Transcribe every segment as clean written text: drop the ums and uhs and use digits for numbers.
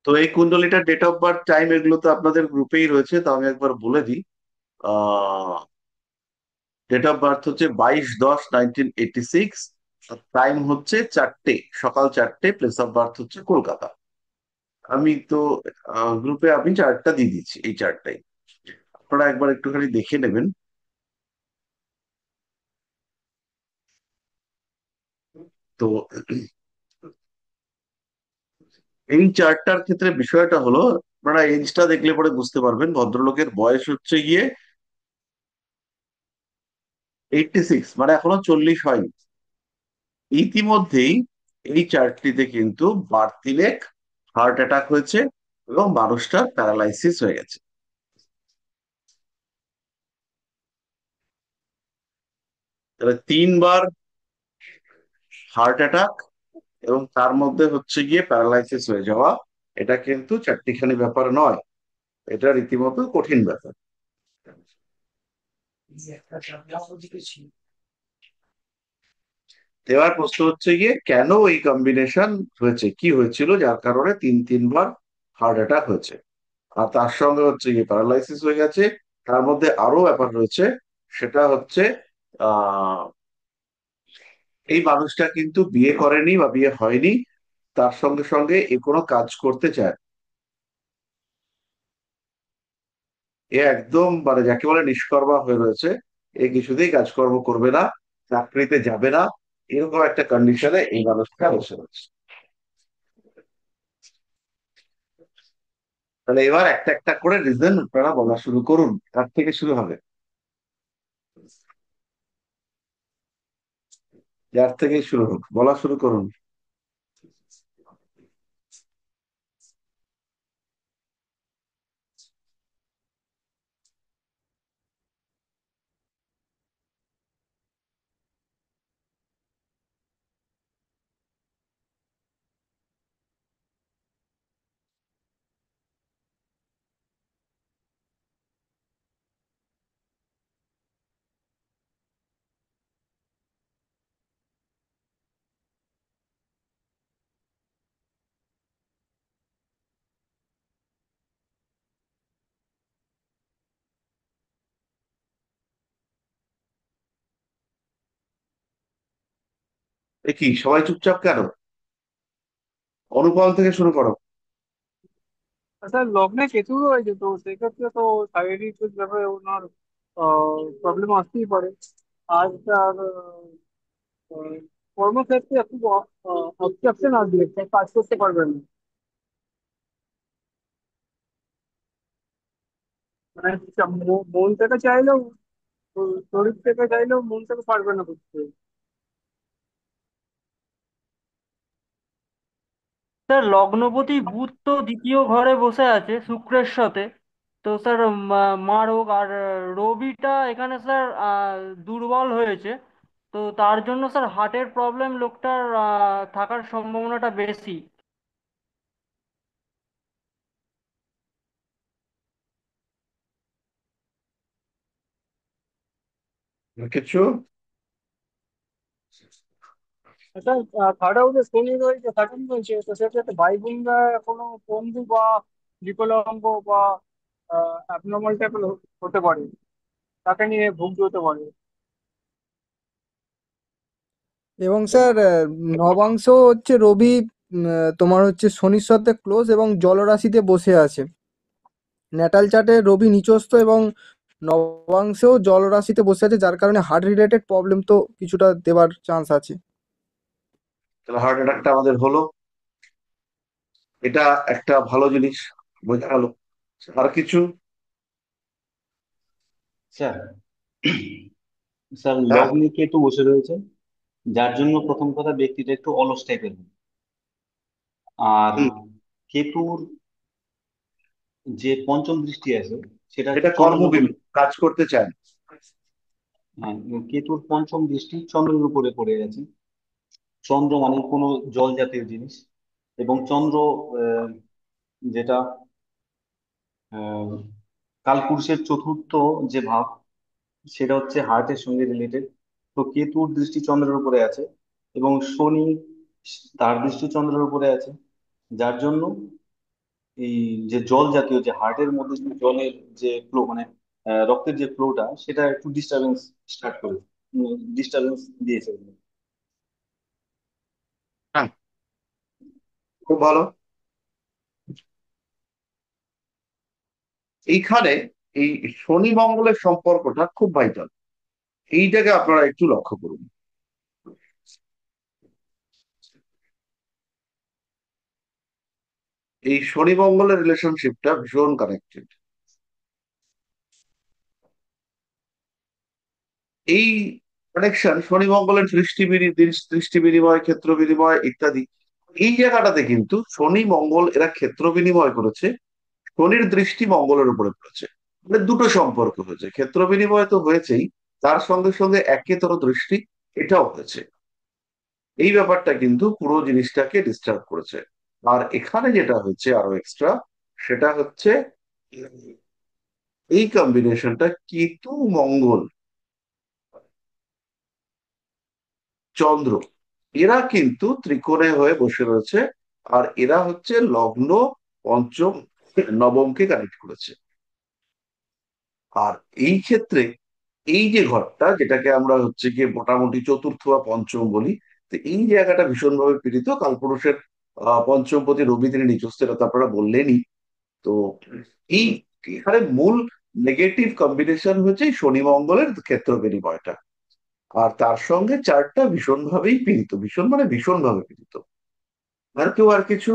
তো এই কুণ্ডলিটার date of birth, time এগুলো তো আপনাদের গ্রুপেই রয়েছে, তো আমি একবার বলে দিই। ডেট অফ বার্থ হচ্ছে 22/10/1986। টাইম হচ্ছে 4টে, সকাল 4টে। প্লেস অফ বার্থ হচ্ছে কলকাতা। আমি তো গ্রুপে আমি চার্টটা দিয়ে দিচ্ছি, এই চার্টটাই আপনারা একবার একটুখানি দেখে নেবেন। তো এই চার্টটার ক্ষেত্রে বিষয়টা হলো, আপনারা এজটা দেখলে পরে বুঝতে পারবেন ভদ্রলোকের বয়স হচ্ছে গিয়ে 86, মানে এখনো 40 হয়নি। ইতিমধ্যেই এই চার্টটিতে কিন্তু বার্থিলেক হার্ট অ্যাটাক হয়েছে এবং মানুষটা প্যারালাইসিস হয়ে গেছে। তাহলে 3বার হার্ট অ্যাটাক এবং তার মধ্যে হচ্ছে গিয়ে প্যারালাইসিস হয়ে যাওয়া, এটা কিন্তু চারটিখানি ব্যাপার নয়, এটা রীতিমতো কঠিন ব্যাপার। এবার প্রশ্ন হচ্ছে গিয়ে কেন এই কম্বিনেশন হয়েছে, কি হয়েছিল যার কারণে তিনবার হার্ট অ্যাটাক হয়েছে, আর তার সঙ্গে হচ্ছে গিয়ে প্যারালাইসিস হয়ে গেছে। তার মধ্যে আরো ব্যাপার রয়েছে, সেটা হচ্ছে আহ এই মানুষটা কিন্তু বিয়ে করেনি বা বিয়ে হয়নি, তার সঙ্গে সঙ্গে এ কোনো কাজ করতে চায়। এ একদম মানে যাকে বলে নিষ্কর্মা হয়ে রয়েছে। এ কিছুতেই কাজকর্ম করবে না, চাকরিতে যাবে না, এরকম একটা কন্ডিশনে এই মানুষটা বসে রয়েছে। তাহলে এবার একটা একটা করে রিজন আপনারা বলা শুরু করুন, তার থেকে শুরু হবে, যার থেকেই শুরু হোক, বলা শুরু করুন। এ কি সবাই চুপচাপ কেন? অনুপম থেকে শুরু করো। স্যার লগ্নে কেতু রয়েছে, তো সেক্ষেত্রে তো শারীরিক ব্যাপারে ওনার প্রবলেম আসতেই পারে। আর তার আহ, কর্মক্ষেত্রে একটু অবস্ট্রাকশন আসবে, সে কাজ করতে পারবেন না। মানে মন থেকে চাইলেও, শরীর থেকে চাইলেও মন থেকে পারবে না করতে। স্যার লগ্নপতি বুধ তো দ্বিতীয় ঘরে বসে আছে শুক্রের সাথে। তো স্যার মার হোক আর রবিটা এখানে স্যার দুর্বল হয়েছে। তো তার জন্য স্যার হার্টের প্রবলেম লোকটার থাকার সম্ভাবনাটা বেশি। কিছু এটা থার্ড হাউসে শনি রয়েছে, 13 রয়েছে, তো সেক্ষেত্রে ভাই বোনরা কোনো বন্ধু বা বিকলাঙ্গ বা অ্যাবনর্মাল টাইপের হতে পারে, তাকে নিয়ে ভুগতে হতে পারে। এবং স্যার নবাংশ হচ্ছে রবি, তোমার হচ্ছে শনির সাথে ক্লোজ এবং জলরাশিতে বসে আছে। ন্যাটাল চার্টে রবি নিচস্থ এবং নবাংশেও জলরাশিতে বসে আছে, যার কারণে হার্ট রিলেটেড প্রবলেম তো কিছুটা দেওয়ার চান্স আছে। তাহলে হার্ট অ্যাটাকটা আমাদের হলো, এটা একটা ভালো জিনিস বোঝা গেল। আর কিছু? স্যার, স্যার হ্যাঁ। লগ্নে কেতু বসে রয়েছে, যার জন্য প্রথম কথা ব্যক্তিটা একটু অলস টাইপের। আর হুম। কেতুর যে পঞ্চম দৃষ্টি আছে সেটা হচ্ছে এটা চন্দ্রের উপরে। কর্মবিমুখ, কাজ করতে চায় না। হ্যাঁ, কেতুর পঞ্চম দৃষ্টি চন্দ্রের উপরে পড়ে গেছে। চন্দ্র মানে কোনো জল জাতীয় জিনিস, এবং চন্দ্র আহ, যেটা আহ, কালপুরুষের চতুর্থ যে ভাব, সেটা হচ্ছে হার্টের সঙ্গে রিলেটেড। তো কেতুর দৃষ্টি চন্দ্রের উপরে আছে এবং শনি তার দৃষ্টি চন্দ্রের উপরে আছে, যার জন্য এই যে জল জাতীয়, যে হার্টের মধ্যে যে জলের যে ফ্লো, মানে রক্তের যে ফ্লোটা, সেটা একটু ডিস্টারবেন্স স্টার্ট করে, ডিস্টারবেন্স দিয়েছে। হ্যাঁ, খুব ভালো। এইখানে এই শনি মঙ্গলের সম্পর্কটা খুব ভাইটাল, এইটাকে আপনারা একটু লক্ষ্য করুন। এই শনি মঙ্গলের রিলেশনশিপটা ভীষণ কানেক্টেড। এই কানেকশন শনি মঙ্গলের দৃষ্টি বিনিময়, ক্ষেত্র বিনিময় ইত্যাদি, এই জায়গাটাতে কিন্তু শনি মঙ্গল এরা ক্ষেত্র বিনিময় করেছে, শনির দৃষ্টি মঙ্গলের উপরে পড়েছে। মানে দুটো সম্পর্ক হয়েছে, ক্ষেত্র বিনিময় তো হয়েছেই, তার সঙ্গে সঙ্গে একেতর দৃষ্টি এটাও হয়েছে। এই ব্যাপারটা কিন্তু পুরো জিনিসটাকে ডিস্টার্ব করেছে। আর এখানে যেটা হচ্ছে আরো এক্সট্রা, সেটা হচ্ছে এই কম্বিনেশনটা কেতু মঙ্গল চন্দ্র, এরা কিন্তু ত্রিকোণে হয়ে বসে রয়েছে। আর এরা হচ্ছে লগ্ন পঞ্চম নবমকে কানেক্ট করেছে। আর এই ক্ষেত্রে এই যে ঘরটা, যেটাকে আমরা হচ্ছে গিয়ে মোটামুটি চতুর্থ বা পঞ্চম বলি, তো এই জায়গাটা ভীষণভাবে পীড়িত। কালপুরুষের পঞ্চমপতি রবি তিনি নিচস্থ, এটা তো আপনারা বললেনই। তো এই এখানে মূল নেগেটিভ কম্বিনেশন হচ্ছে এই শনি মঙ্গলের ক্ষেত্র বিনিময়টা। আর তার সঙ্গে চারটা ভীষণভাবেই পীড়িত, ভীষণ মানে ভীষণভাবে পীড়িত। আর কেউ আর কিছু,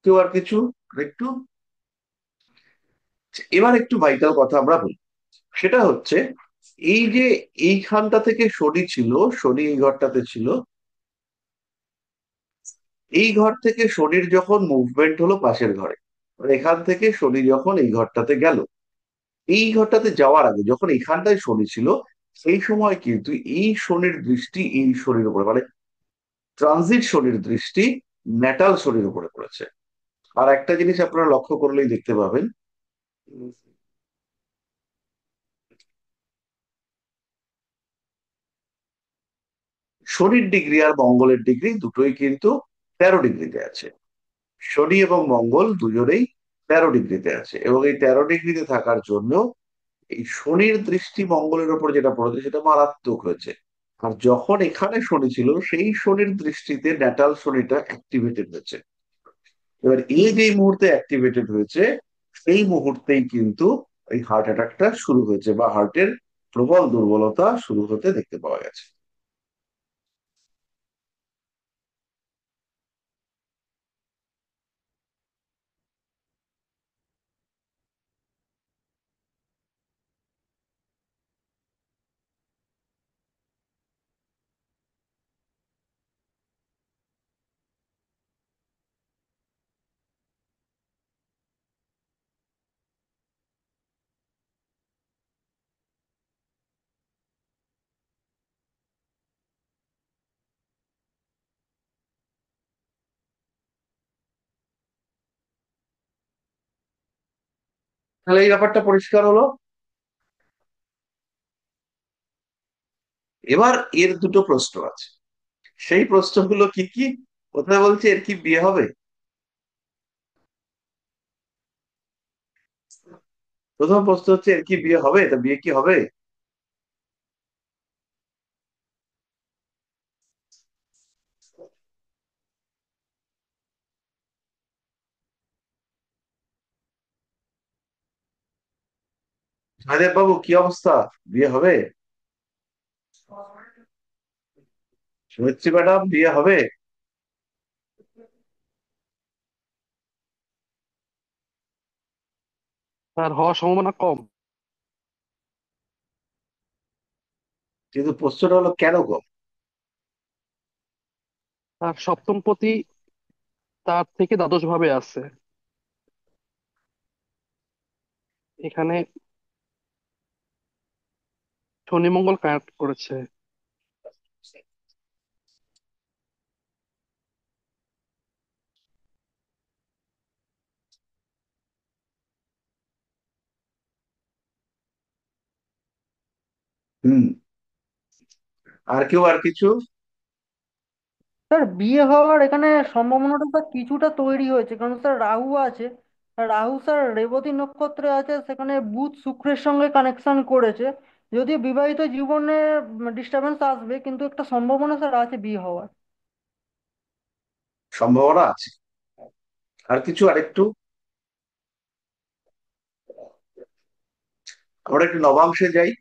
কেউ আর কিছু একটু, এবার একটু ভাইটাল কথা আমরা বলি। সেটা হচ্ছে এই যে এইখানটা থেকে শনি ছিল, শনি এই ঘরটাতে ছিল, এই ঘর থেকে শনির যখন মুভমেন্ট হলো পাশের ঘরে, মানে এখান থেকে শনি যখন এই ঘরটাতে গেল, এই ঘরটাতে যাওয়ার আগে যখন এখানটায় শনি ছিল, সেই সময় কিন্তু এই শনির দৃষ্টি এই শনির উপরে, মানে ট্রানজিট শনির দৃষ্টি ন্যাটাল শনির উপরে পড়েছে। আর একটা জিনিস আপনারা লক্ষ্য করলেই দেখতে পাবেন, শনির ডিগ্রি আর মঙ্গলের ডিগ্রি দুটোই কিন্তু 13 ডিগ্রিতে আছে। শনি এবং মঙ্গল দুজনেই 13 ডিগ্রিতে আছে, এবং এই 13 ডিগ্রিতে থাকার জন্য এই শনির দৃষ্টি মঙ্গলের ওপর যেটা পড়েছে সেটা মারাত্মক হয়েছে। আর যখন এখানে শনি ছিল, সেই শনির দৃষ্টিতে ন্যাটাল শনিটা অ্যাক্টিভেটেড হয়েছে। এবার এই যে মুহূর্তে অ্যাক্টিভেটেড হয়েছে, সেই মুহূর্তেই কিন্তু এই হার্ট অ্যাটাকটা শুরু হয়েছে, বা হার্টের প্রবল দুর্বলতা শুরু হতে দেখতে পাওয়া গেছে। তাহলে এই ব্যাপারটা পরিষ্কার হলো। এবার এর দুটো প্রশ্ন আছে, সেই প্রশ্নগুলো কি কি? কোথায় বলছে এর কি বিয়ে হবে? প্রথম প্রশ্ন হচ্ছে এর কি বিয়ে হবে, তা বিয়ে কি হবে? জয়দেব বাবু, কি অবস্থা? বিয়ে হবে? সুমিত্রি ম্যাডাম, বিয়ে হবে? তার হওয়ার সম্ভাবনা কম। কিন্তু প্রশ্নটা হলো কেন গো? তার সপ্তম পতি তার থেকে দ্বাদশ ভাবে আছে। এখানে শনি মঙ্গল কানেক্ট করেছে। হুম। আর কেউ আর কিছু? স্যার বিয়ে হওয়ার এখানে সম্ভাবনাটা স্যার কিছুটা তৈরি হয়েছে, কারণ স্যার রাহু আছে। আর রাহু স্যার রেবতী নক্ষত্রে আছে, সেখানে বুধ শুক্রের সঙ্গে কানেকশন করেছে। যদিও বিবাহিত জীবনে ডিস্টারবেন্স আসবে, কিন্তু একটা সম্ভাবনা স্যার আছে বিয়ে হওয়ার। সম্ভাবনা আছে। আর কিছু আরেকটু? আমরা একটু নবাংশে যাই।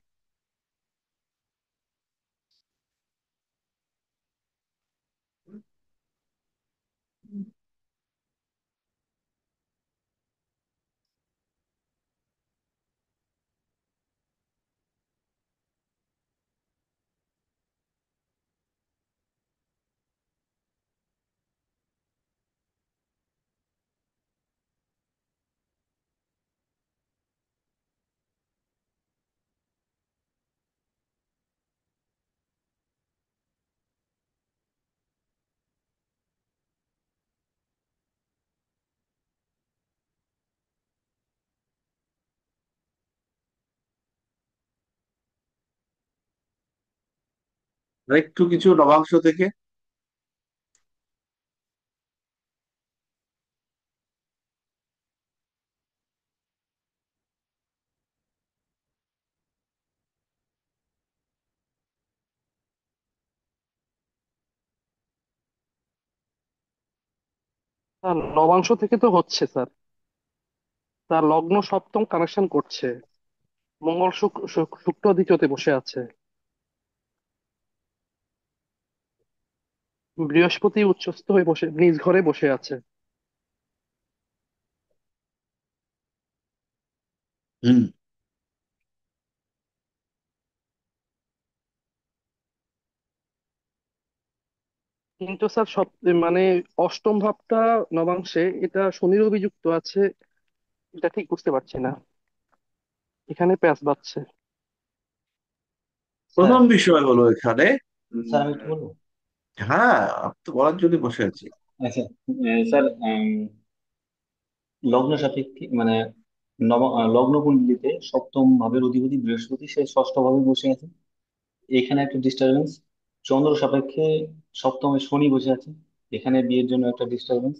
আরেকটু কিছু নবাংশ থেকে। স্যার নবাংশ থেকে তো হচ্ছে স্যার, তার লগ্ন সপ্তম কানেকশন করছে, মঙ্গল শুক্র দ্বিতীয়তে বসে আছে, বৃহস্পতি উচ্চস্থ হয়ে বসে নিজ ঘরে বসে আছে। হুম। কিন্তু স্যার সব মানে অষ্টম ভাবটা নবাংশে, এটা শনির অভিযুক্ত আছে, এটা ঠিক বুঝতে পারছি না, এখানে প্যাচ বাজছে। স্যার, প্রথম বিষয় হলো এখানে, স্যার আমি একটু বলবো। হ্যাঁ, আমি তো বলার জন্য বসে আছি। আচ্ছা, স্যার, লগ্ন সাপেক্ষে মানে লগ্ন কুণ্ডলিতে সপ্তম ভাবের অধিপতি বৃহস্পতি, সে ষষ্ঠ ভাবে বসে আছে, এখানে একটা ডিস্টারবেন্স। চন্দ্র সাপেক্ষে সপ্তমে শনি বসে আছে, এখানে বিয়ের জন্য একটা ডিস্টারবেন্স।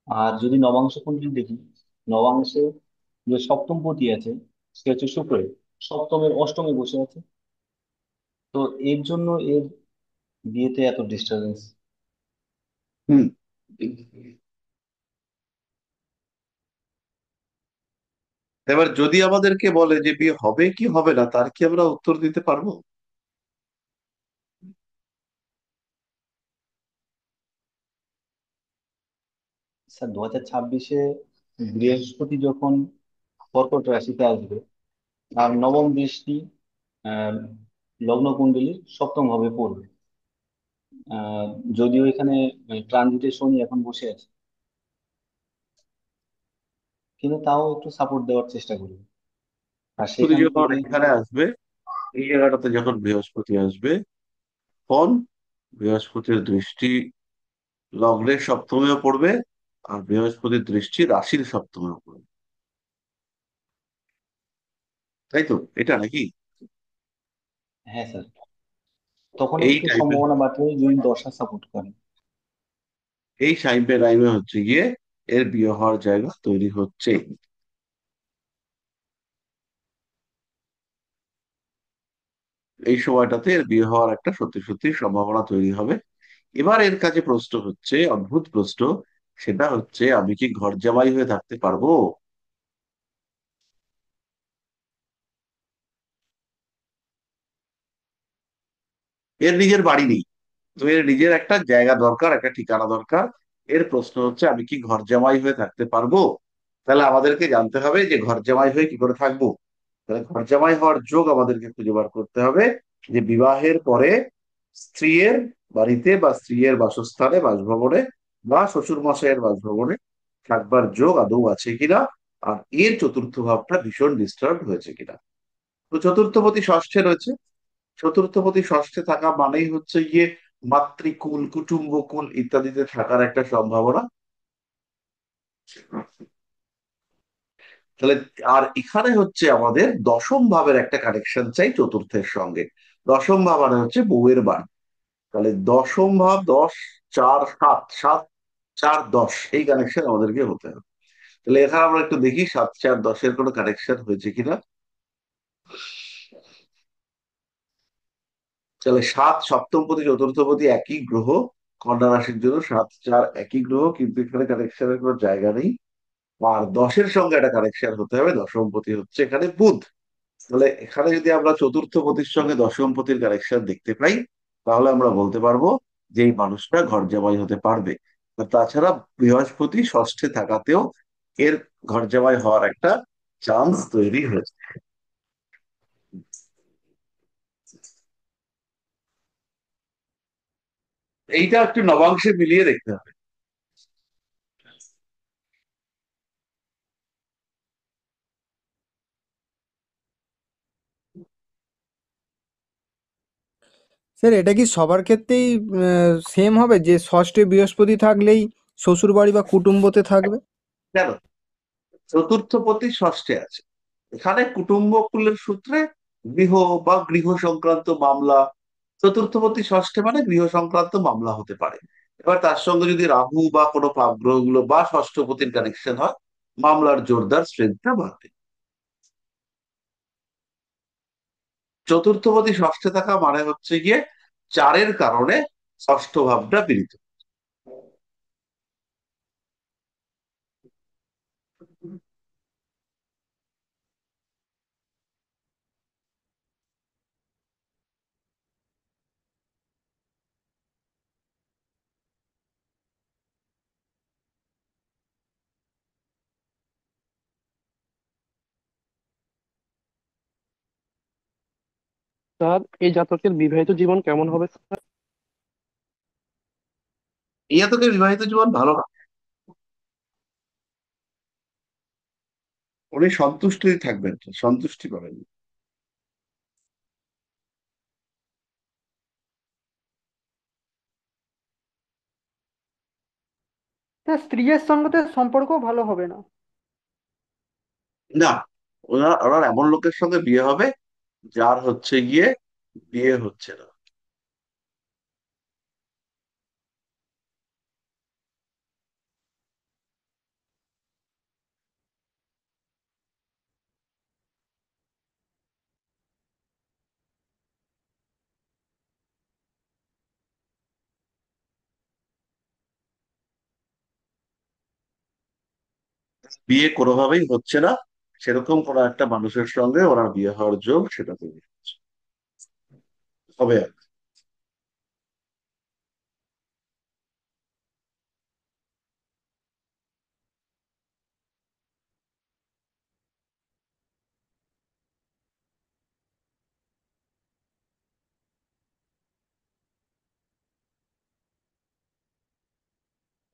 আর যদি নবাংশ কুণ্ডলী দেখি, নবাংশে যে সপ্তম পতি আছে, সে হচ্ছে শুক্র, সপ্তমের অষ্টমে বসে আছে। তো এর জন্য এর বিয়েতে এত ডিস্টারবেন্স। হুম। এবার যদি আমাদেরকে বলে যে বিয়ে হবে কি হবে না, তার কি আমরা উত্তর দিতে পারবো? স্যার 2026-এ বৃহস্পতি যখন কর্কট রাশিতে আসবে, আর নবম দৃষ্টি আহ লগ্ন কুণ্ডলীর সপ্তম ভাবে পড়বে। আহ যদিও এখানে ট্রানজিটে শনি এখন বসে আছে, কিন্তু তাও একটু সাপোর্ট দেওয়ার চেষ্টা করবে। আর বৃহস্পতি সেখান যখন থেকে এখানে আসবে, এই জায়গাটাতে যখন বৃহস্পতি আসবে, তখন বৃহস্পতির দৃষ্টি লগ্নের সপ্তমেও পড়বে, আর বৃহস্পতির দৃষ্টি রাশির সপ্তমেও পড়বে। তাই তো? এটা নাকি? হ্যাঁ স্যার, তখন এই একটু টাইপের, সম্ভাবনা বাড়বে যদি দশা সাপোর্ট করে। এই টাইপের টাইমে হচ্ছে গিয়ে এর বিয়ে হওয়ার জায়গা তৈরি হচ্ছে। এই সময়টাতে এর বিয়ে হওয়ার একটা সত্যি সত্যি সম্ভাবনা তৈরি হবে। এবার এর কাছে প্রশ্ন হচ্ছে, অদ্ভুত প্রশ্ন, সেটা হচ্ছে আমি কি ঘর জামাই হয়ে থাকতে পারবো? এর নিজের বাড়ি নেই, তো এর নিজের একটা জায়গা দরকার, একটা ঠিকানা দরকার। এর প্রশ্ন হচ্ছে আমি কি ঘর জামাই হয়ে থাকতে পারবো? তাহলে আমাদেরকে জানতে হবে যে ঘর জামাই হয়ে কি করে থাকবো। তাহলে ঘর জামাই হওয়ার যোগ আমাদেরকে খুঁজে বার করতে হবে, যে বিবাহের পরে স্ত্রীর বাড়িতে বা স্ত্রীর বাসস্থানে, বাসভবনে বা শ্বশুর মশাইয়ের বাসভবনে থাকবার যোগ আদৌ আছে কিনা, আর এর চতুর্থ ভাবটা ভীষণ ডিস্টার্ব হয়েছে কিনা। তো চতুর্থপতি ষষ্ঠে রয়েছে। চতুর্থপতি ষষ্ঠে থাকা মানেই হচ্ছে গিয়ে মাতৃকুল, কুটুম্বকুল ইত্যাদিতে থাকার একটা সম্ভাবনা। তাহলে আর এখানে হচ্ছে আমাদের দশম ভাবের একটা কানেকশন চাই চতুর্থের সঙ্গে। দশম ভাব মানে হচ্ছে বউয়ের বাড়ি। তাহলে দশম ভাব 10, 4, 7, 7, 4, 10 এই কানেকশন আমাদেরকে হতে হবে। তাহলে এখানে আমরা একটু দেখি 7, 4, 10-এর কোনো কানেকশন হয়েছে কিনা। তাহলে 7 সপ্তমপতি চতুর্থপতি একই গ্রহ, কন্যা রাশির জন্য 7, 4 একই গ্রহ, কিন্তু এখানে কানেকশনের কোনো জায়গা নেই। আর 10-এর সঙ্গে একটা কানেকশন হতে হবে, দশমপতি হচ্ছে এখানে বুধ। তাহলে এখানে যদি আমরা চতুর্থ পতির সঙ্গে দশম পতির কানেকশন দেখতে পাই, তাহলে আমরা বলতে পারবো যে এই মানুষটা ঘর জামাই হতে পারবে। আর তাছাড়া বৃহস্পতি ষষ্ঠে থাকাতেও এর ঘর জামাই হওয়ার একটা চান্স তৈরি হয়েছে। এইটা একটু নবাংশে মিলিয়ে দেখতে হবে। স্যার এটা কি সবার ক্ষেত্রেই সেম হবে যে ষষ্ঠে বৃহস্পতি থাকলেই শ্বশুর বাড়ি বা কুটুম্বতে থাকবে? কেন? চতুর্থ পতি ষষ্ঠে আছে, এখানে কুটুম্ব কুলের সূত্রে গৃহ বা গৃহ সংক্রান্ত মামলা। চতুর্থপতি ষষ্ঠে মানে গৃহ সংক্রান্ত মামলা হতে পারে। এবার তার সঙ্গে যদি রাহু বা কোনো পাপ গ্রহগুলো বা ষষ্ঠপতির কানেকশন হয়, মামলার জোরদার স্ট্রেংথটা বাড়বে। চতুর্থপতি ষষ্ঠে থাকা মানে হচ্ছে গিয়ে 4-এর কারণে ষষ্ঠ ভাবটা পীড়িত। স্যার এই জাতকের বিবাহিত জীবন কেমন হবে স্যার? এই জাতকের বিবাহিত জীবন ভালো না, উনি সন্তুষ্টি থাকবেন না, সন্তুষ্টি পাবেন না। তার স্ত্রীর সঙ্গে তো সম্পর্ক ভালো হবে না। না, ওনার ওনার এমন লোকের সঙ্গে বিয়ে হবে যার হচ্ছে গিয়ে বিয়ে হচ্ছে না। বিয়ে কোনোভাবেই হচ্ছে না, সেরকম কোনো একটা মানুষের সঙ্গে ওনার বিয়ে হওয়ার যোগ সেটা তৈরি হচ্ছে, হবে আর কি।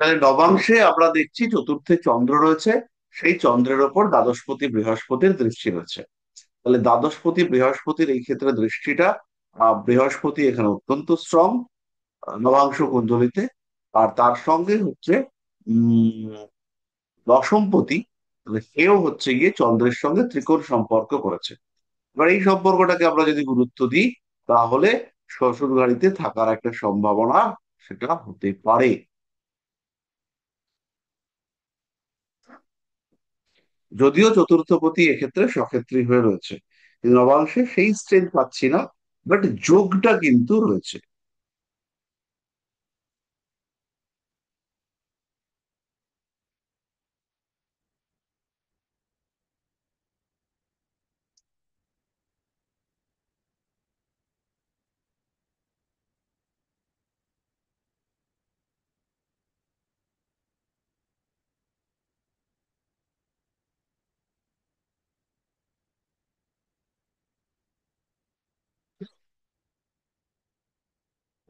তাহলে নবাংশে আমরা দেখছি চতুর্থে চন্দ্র রয়েছে, সেই চন্দ্রের ওপর দ্বাদশপতি বৃহস্পতির দৃষ্টি রয়েছে। তাহলে দ্বাদশপতি বৃহস্পতির এই ক্ষেত্রে দৃষ্টিটা, বৃহস্পতি এখানে অত্যন্ত স্ট্রং নবাংশ কুণ্ডলিতে। আর তার সঙ্গে হচ্ছে উম দশমপতি, তাহলে সেও হচ্ছে গিয়ে চন্দ্রের সঙ্গে ত্রিকোণ সম্পর্ক করেছে। এবার এই সম্পর্কটাকে আমরা যদি গুরুত্ব দিই, তাহলে শ্বশুর বাড়িতে থাকার একটা সম্ভাবনা সেটা হতে পারে। যদিও চতুর্থপতি এক্ষেত্রে সক্ষেত্রী হয়ে রয়েছে, কিন্তু নবাংশে সেই স্ট্রেংথ পাচ্ছি না, বাট যোগটা কিন্তু রয়েছে।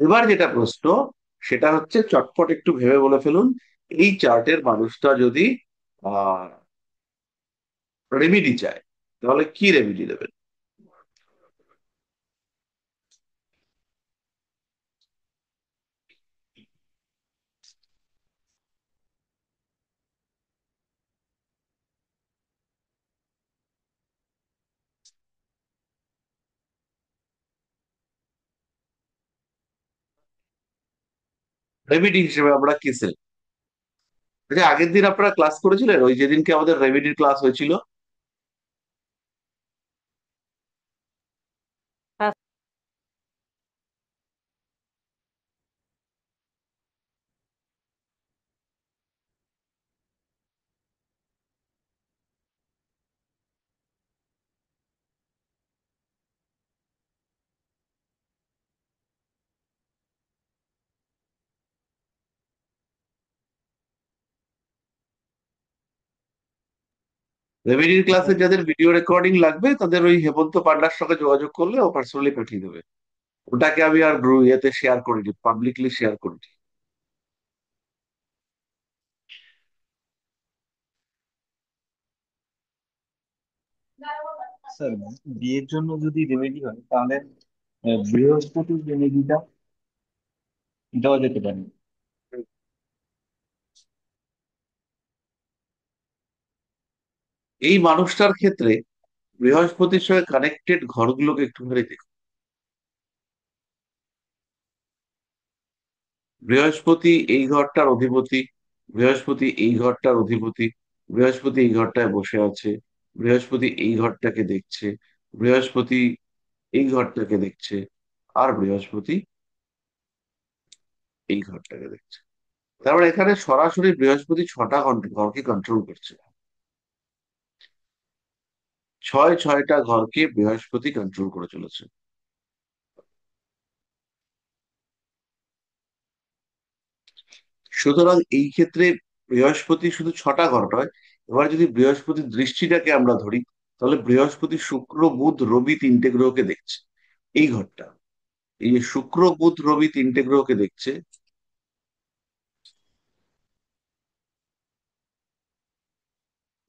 এবার যেটা প্রশ্ন, সেটা হচ্ছে চটপট একটু ভেবে বলে ফেলুন, এই চার্টের মানুষটা যদি আহ রেমিডি চায়, তাহলে কি রেমিডি দেবেন? রেমেডি হিসেবে আমরা কি select? আচ্ছা, আগের দিন আপনারা ক্লাস করেছিলেন, ওই যেদিনকে আমাদের রেমেডির ক্লাস হয়েছিল? হ্যাঁ রেমেডির ক্লাসে স্যার, যাদের ভিডিও রেকর্ডিং লাগবে তাদের ওই হেমন্ত পান্ডার সঙ্গে যোগাযোগ করলে ও পার্সোনালি পাঠিয়ে দেবে। ওটাকে আমি আর ইয়েতে শেয়ার করিনি, পাবলিকলি শেয়ার করিনি। স্যার, বিয়ের জন্য যদি রেমেডি হয় তাহলে বৃহস্পতির রেমেডিটা দেওয়া যেতে পারে। এই মানুষটার ক্ষেত্রে বৃহস্পতির সঙ্গে কানেক্টেড ঘরগুলোকে একটুখানি দেখুন। বৃহস্পতি এই ঘরটার অধিপতি, বৃহস্পতি এই ঘরটার অধিপতি, বৃহস্পতি এই ঘরটায় বসে আছে, বৃহস্পতি এই ঘরটাকে দেখছে, বৃহস্পতি এই ঘরটাকে দেখছে, আর বৃহস্পতি এই ঘরটাকে দেখছে। তারপরে এখানে সরাসরি বৃহস্পতি ছটা ঘরকে কন্ট্রোল করছে। ছয়টা ঘরকে বৃহস্পতি কন্ট্রোল করে চলেছে। সুতরাং এই ক্ষেত্রে বৃহস্পতি শুধু ছটা ঘর নয়, এবার যদি বৃহস্পতির দৃষ্টিটাকে আমরা ধরি, তাহলে বৃহস্পতি শুক্র বুধ রবি তিনটে গ্রহকে দেখছে। এই ঘরটা, এই যে শুক্র বুধ রবি তিনটে গ্রহকে দেখছে,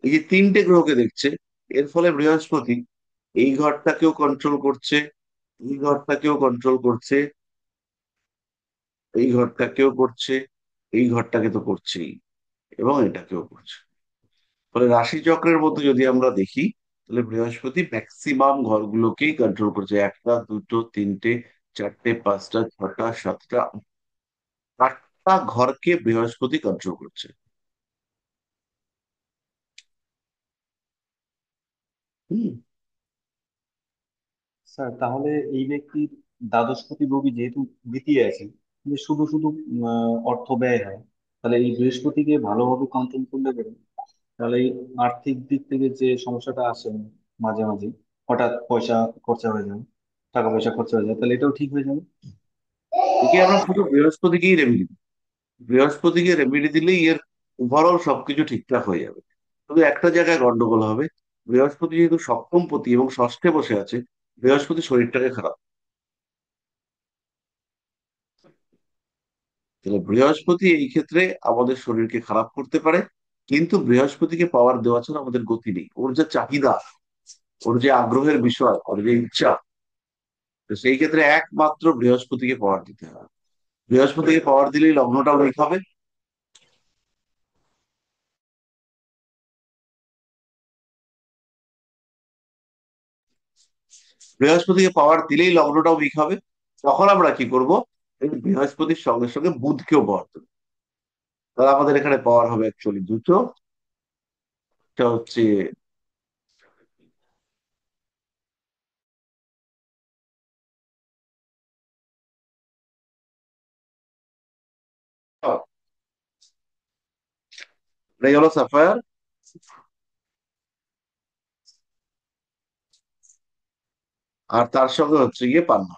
এই যে তিনটে গ্রহকে দেখছে, এর ফলে বৃহস্পতি এই ঘরটাকেও কন্ট্রোল করছে, এই ঘরটাকেও কন্ট্রোল করছে, এই ঘরটাকেও করছে, এই ঘরটাকে তো করছেই, এবং এটাকেও করছে। ফলে রাশি চক্রের মধ্যে যদি আমরা দেখি, তাহলে বৃহস্পতি ম্যাক্সিমাম ঘরগুলোকেই কন্ট্রোল করছে। একটা, দুটো, তিনটে, চারটে, পাঁচটা, ছটা, সাতটা, আটটা ঘরকে বৃহস্পতি কন্ট্রোল করছে। হুম। স্যার, তাহলে এই ব্যক্তির দ্বাদশপতি রবি যেহেতু দ্বিতীয় আছে, যে শুধু শুধু অর্থ ব্যয় হয়, তাহলে এই বৃহস্পতিকে ভালোভাবে কন্ট্রোল করলে পরে তাহলে এই আর্থিক দিক থেকে যে সমস্যাটা আসে মাঝে মাঝে, হঠাৎ পয়সা খরচা হয়ে যায়, টাকা পয়সা খরচা হয়ে যায়, তাহলে এটাও ঠিক হয়ে যাবে। একে আমরা শুধু বৃহস্পতিকেই রেমেডি দিই। বৃহস্পতিকে রেমেডি দিলেই এর ওভারঅল সবকিছু ঠিকঠাক হয়ে যাবে। তবে একটা জায়গায় গন্ডগোল হবে, বৃহস্পতি যেহেতু সপ্তমপতি এবং ষষ্ঠে বসে আছে, বৃহস্পতি শরীরটাকে খারাপ। তাহলে বৃহস্পতি এই ক্ষেত্রে আমাদের শরীরকে খারাপ করতে পারে, কিন্তু বৃহস্পতিকে পাওয়ার দেওয়া ছাড়া আমাদের গতি নেই। ওর যে চাহিদা, ওর যে আগ্রহের বিষয়, ওর যে ইচ্ছা, তো সেই ক্ষেত্রে একমাত্র বৃহস্পতিকে পাওয়ার দিতে হবে। বৃহস্পতিকে পাওয়ার দিলেই লগ্নটাও ঠিক হবে। বৃহস্পতিকে পাওয়ার দিলেই লগ্নটাও উইক হবে। তখন আমরা কি করব, এই বৃহস্পতির সঙ্গে সঙ্গে বুধকেও পাওয়ার দেবো। তাহলে আমাদের এখানে পাওয়ার হবে অ্যাকচুয়ালি দুটো। একটা হচ্ছে এই হলো সাফায়ার, আর তার সঙ্গে হচ্ছে গিয়ে পান্না।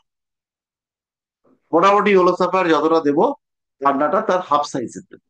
মোটামুটি হলো সাফায়ার যতটা দেবো, পান্নাটা তার হাফ সাইজের দেবো।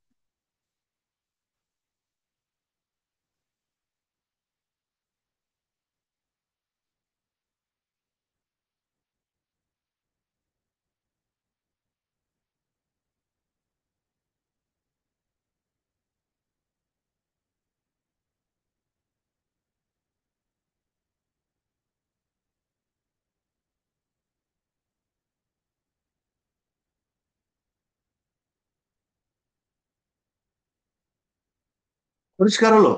পরিষ্কার হলো?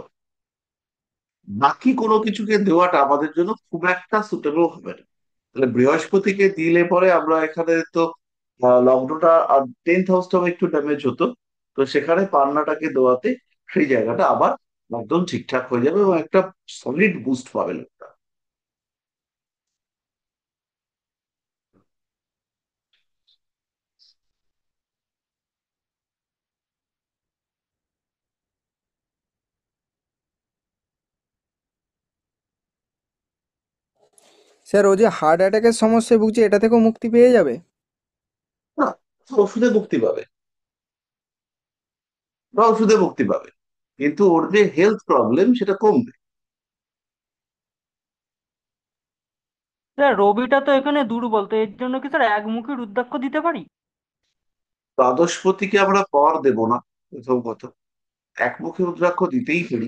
বাকি কোনো কিছুকে দেওয়াটা আমাদের জন্য খুব একটা সুটেবল হবে না। তাহলে বৃহস্পতিকে দিলে পরে আমরা এখানে তো লগ্নটা আর 10th হাউসটাও একটু ড্যামেজ হতো। তো সেখানে পান্নাটাকে দেওয়াতে সেই জায়গাটা আবার একদম ঠিকঠাক হয়ে যাবে এবং একটা সলিড বুস্ট পাবে লোকটা। স্যার ও যে হার্ট অ্যাটাকের সমস্যায় ভুগছে এটা থেকেও মুক্তি পেয়ে যাবে? না, ওষুধে মুক্তি পাবে, বা ওষুধে মুক্তি পাবে, কিন্তু ওর যে হেলথ প্রবলেম সেটা কমবে। স্যার রবিটা তো এখানে দুর্বল, তো এর জন্য কি স্যার একমুখী রুদ্রাক্ষ দিতে পারি? দ্বাদশপতিকে আমরা পাওয়ার দেব না, প্রথম কথা। একমুখী রুদ্রাক্ষ দিতেই পারি,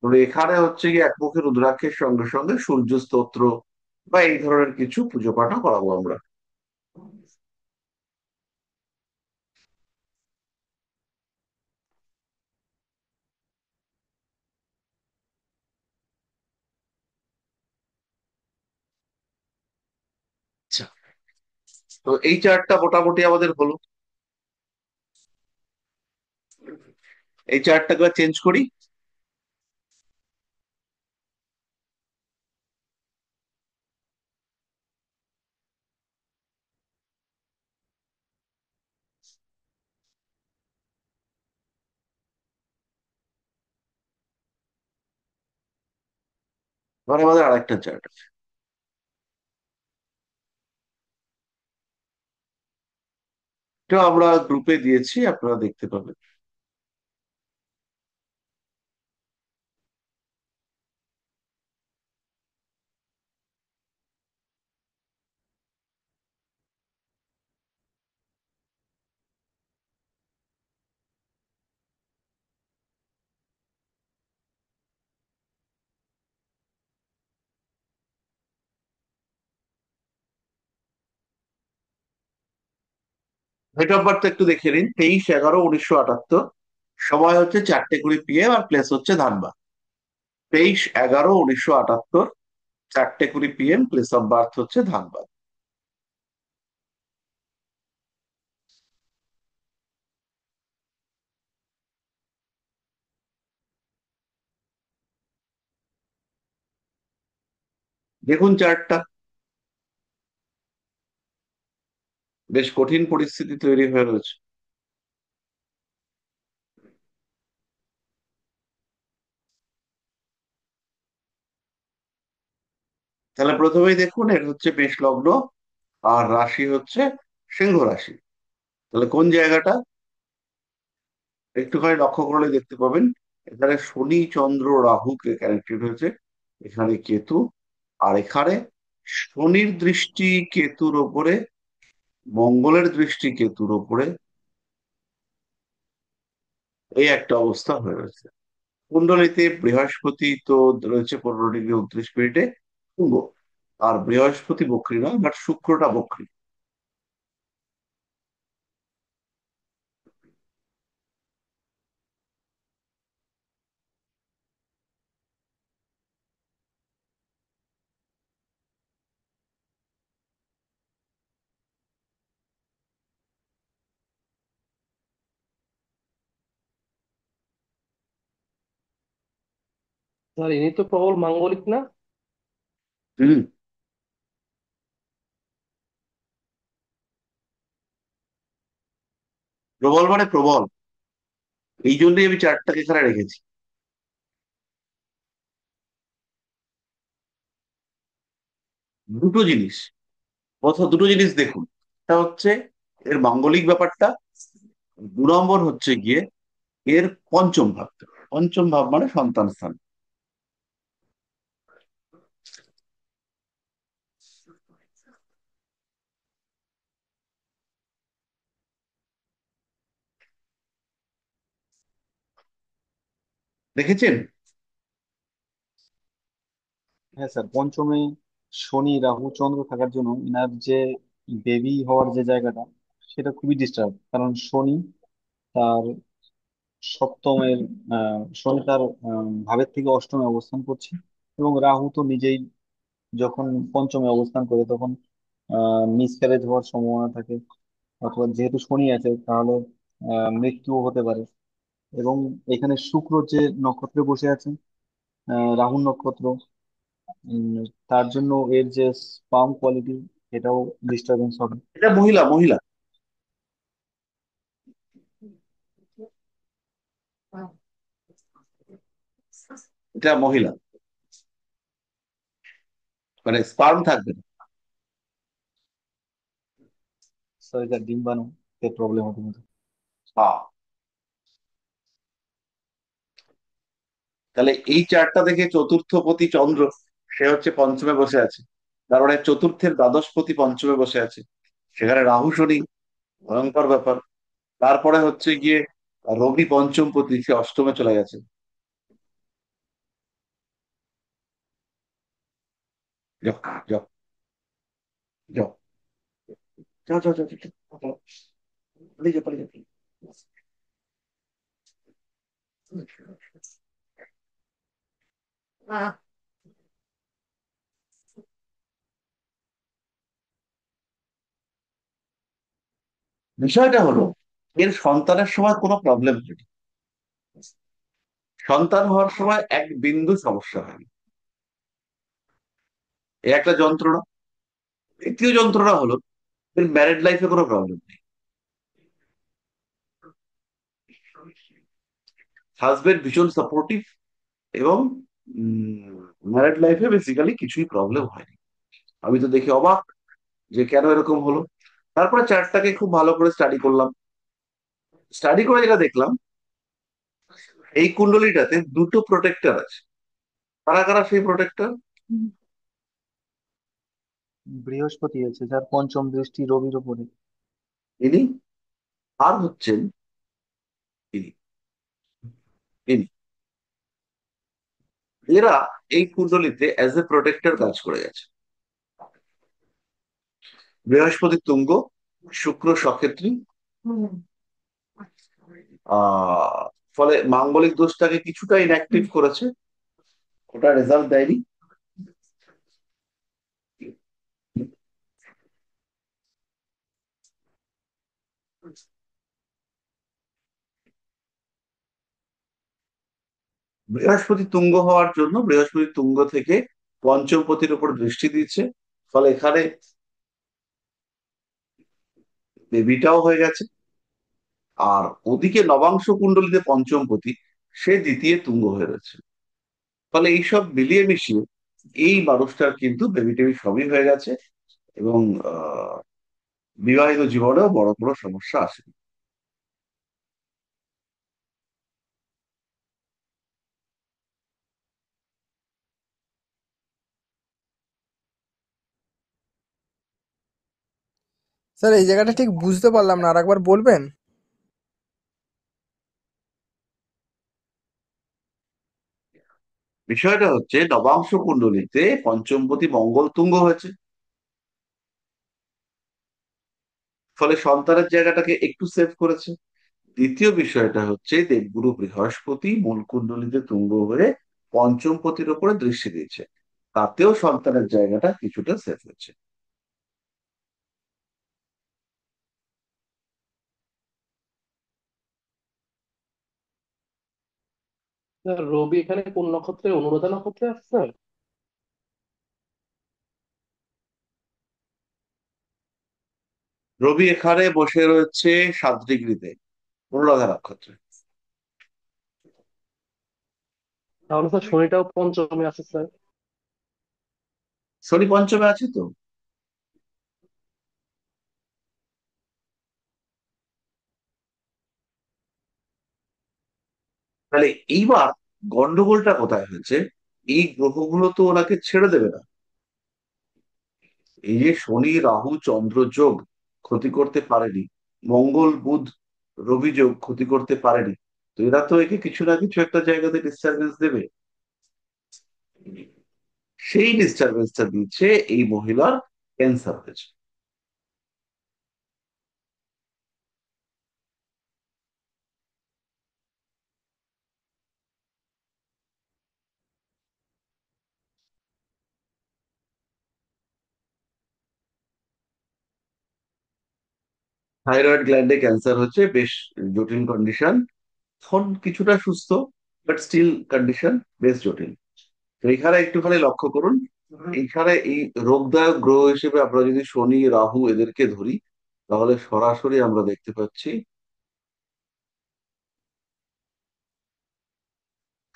তবে এখানে হচ্ছে কি একমুখী রুদ্রাক্ষের সঙ্গে সঙ্গে সূর্য স্তোত্র বা এই ধরনের কিছু পুজো পাঠও করাবো আমরা। আচ্ছা, তো এই চার্টটা মোটামুটি আমাদের হলো। এই চার্টটাকে চেঞ্জ করি। এবার আমাদের আরেকটা চার্ট আছে, এটা আমরা গ্রুপে দিয়েছি, আপনারা দেখতে পাবেন। ডেট অফ বার্থ একটু দেখে নিন, 23/11/1978। সময় হচ্ছে 4:20 PM আর প্লেস হচ্ছে Dhanbad. 23/11/1978, 4:20 PM, place of birth হচ্ছে ধানবাদ। দেখুন চার্টটা, বেশ কঠিন পরিস্থিতি তৈরি হয়ে রয়েছে। তাহলে প্রথমেই দেখুন, এর হচ্ছে মেষ লগ্ন আর রাশি হচ্ছে সিংহ রাশি। তাহলে কোন জায়গাটা একটুখানি লক্ষ্য করলে দেখতে পাবেন, এখানে শনি চন্দ্র রাহুকে কানেক্টেড হয়েছে, এখানে কেতু, আর এখানে শনির দৃষ্টি কেতুর ওপরে, মঙ্গলের দৃষ্টি কেতুর ওপরে, এই একটা অবস্থা হয়ে রয়েছে। কুণ্ডলিতে বৃহস্পতি তো রয়েছে 15°39', শুভ। আর বৃহস্পতি বক্রী নয়, বাট শুক্রটা বক্রী। স্যার ইনি তো প্রবল মাঙ্গলিক না? হুম। প্রবল মানে প্রবল, এই জন্যই আমি চারটাকে এখানে রেখেছি। দুটো জিনিস, প্রথম দুটো জিনিস দেখুন। একটা হচ্ছে এর মাঙ্গলিক ব্যাপারটা, 2 নম্বর হচ্ছে গিয়ে এর পঞ্চম ভাব। পঞ্চম ভাব মানে সন্তান স্থান। দেখেছেন? হ্যাঁ স্যার, পঞ্চমে শনি রাহু চন্দ্র থাকার জন্য ইনার যে বেবি হওয়ার যে জায়গাটা, সেটা খুবই ডিস্টার্ব। কারণ শনি তার সপ্তমের শনি তার ভাবের থেকে অষ্টমে অবস্থান করছে, এবং রাহু তো নিজেই যখন পঞ্চমে অবস্থান করে তখন মিসক্যারেজ হওয়ার সম্ভাবনা থাকে। অথবা যেহেতু শনি আছে তাহলে মৃত্যুও হতে পারে। এবং এখানে শুক্র যে নক্ষত্রে বসে আছে, রাহু নক্ষত্র, উম, তার জন্য এর যে স্পাম কোয়ালিটি এটাও ডিস্টারবেন্স হবে। এটা মহিলা, মহিলা, এটা মহিলা, মানে স্পার্ম থাকবে না। স্যার এটা ডিম বানাতে প্রবলেম হতে পারে। হ্যাঁ, তাহলে এই চারটা দেখে চতুর্থপতি চন্দ্র, সে হচ্ছে পঞ্চমে বসে আছে, কারণ এর চতুর্থের দ্বাদশপতি পঞ্চমে বসে আছে, সেখানে রাহু শনি, ভয়ঙ্কর ব্যাপার। তারপরে হচ্ছে গিয়ে রবি পঞ্চমপতি, সে অষ্টমে চলে গেছে। যাও, যাও, যাও, যাও, যাও, যাও, যাও, যাও, পালিয়ে যাও, পালিয়ে যাও। বিষয়টা হলো, এর সন্তানের সময় কোনো প্রবলেম হয়নি, সন্তান হওয়ার সময় এক বিন্দু সমস্যা হয়নি। এ একটা যন্ত্রণা। দ্বিতীয় যন্ত্রণা হলো, এর ম্যারেড লাইফে কোনো প্রবলেম নেই। হাজবেন্ড ভীষণ সাপোর্টিভ, এবং ম্যারেড লাইফে বেসিক্যালি কিছুই প্রবলেম হয়নি। আমি তো দেখে অবাক যে কেন এরকম হলো। তারপরে চার্টটাকে খুব ভালো করে স্টাডি করলাম। স্টাডি করে যেটা দেখলাম, এই কুণ্ডলীটাতে দুটো প্রোটেক্টর আছে। কারা কারা সেই প্রোটেক্টর? বৃহস্পতি আছে যার পঞ্চম দৃষ্টি রবির উপরে। ইনি, আর হচ্ছেন ইনি, ইনি, এরা এই কুণ্ডলীতে অ্যাজ এ প্রোটেক্টর কাজ করে গেছে। বৃহস্পতি তুঙ্গ, শুক্র সক্ষেত্রী, আহ ফলে মাঙ্গলিক দোষটাকে কিছুটা ইনঅ্যাক্টিভ করেছে, ওটা রেজাল্ট দেয়নি। বৃহস্পতি তুঙ্গ হওয়ার জন্য বৃহস্পতি তুঙ্গ থেকে পঞ্চমপতির উপর দৃষ্টি দিচ্ছে, ফলে এখানে বেবিটাও হয়ে গেছে। আর ওদিকে নবাংশ কুণ্ডলীতে পঞ্চমপতি, সে দ্বিতীয় তুঙ্গ হয়ে রয়েছে। ফলে এইসব মিলিয়ে মিশিয়ে এই মানুষটার কিন্তু বেবি টেবি সবই হয়ে গেছে, এবং বিবাহিত জীবনেও বড় কোনো সমস্যা আসেনি। স্যার এই জায়গাটা ঠিক বুঝতে পারলাম না, আরেকবার বলবেন? বিষয়টা হচ্ছে, নবাংশ কুণ্ডলীতে পঞ্চমপতি মঙ্গল তুঙ্গ হয়েছে, ফলে সন্তানের জায়গাটাকে একটু সেভ করেছে। দ্বিতীয় বিষয়টা হচ্ছে, দেবগুরু বৃহস্পতি মূল কুণ্ডলীতে তুঙ্গ হয়ে পঞ্চমপতির ওপরে দৃষ্টি দিয়েছে, তাতেও সন্তানের জায়গাটা কিছুটা সেভ হয়েছে। স্যার রবি এখানে কোন নক্ষত্রে, অনুরাধা নক্ষত্রে আছে স্যার? রবি এখানে বসে রয়েছে 7 ডিগ্রিতে, অনুরাধা নক্ষত্রে। তাহলে স্যার শনিটাও পঞ্চমে আছে স্যার। শনি পঞ্চমে আছে তো। তাহলে এইবার গন্ডগোলটা কোথায় হয়েছে? এই গ্রহগুলো তো ওনাকে ছেড়ে দেবে না। এই যে শনি রাহু চন্দ্র যোগ ক্ষতি করতে পারেনি, মঙ্গল বুধ রবি যোগ ক্ষতি করতে পারেনি, তো এরা তো একে কিছু না কিছু একটা জায়গাতে ডিস্টারবেন্স দেবে। সেই ডিস্টারবেন্সটা দিচ্ছে এই মহিলার ক্যান্সার হয়েছে। থাইরয়েড গ্ল্যান্ডে ক্যান্সার হচ্ছে বেশ জটিল কন্ডিশন। এখন কিছুটা সুস্থ, বাট স্টিল কন্ডিশন বেশ জটিল। তো এখানে একটুখানি লক্ষ্য করুন, এখানে এই রোগদায়ক গ্রহ হিসেবে আমরা যদি শনি রাহু এদেরকে ধরি, তাহলে সরাসরি আমরা দেখতে পাচ্ছি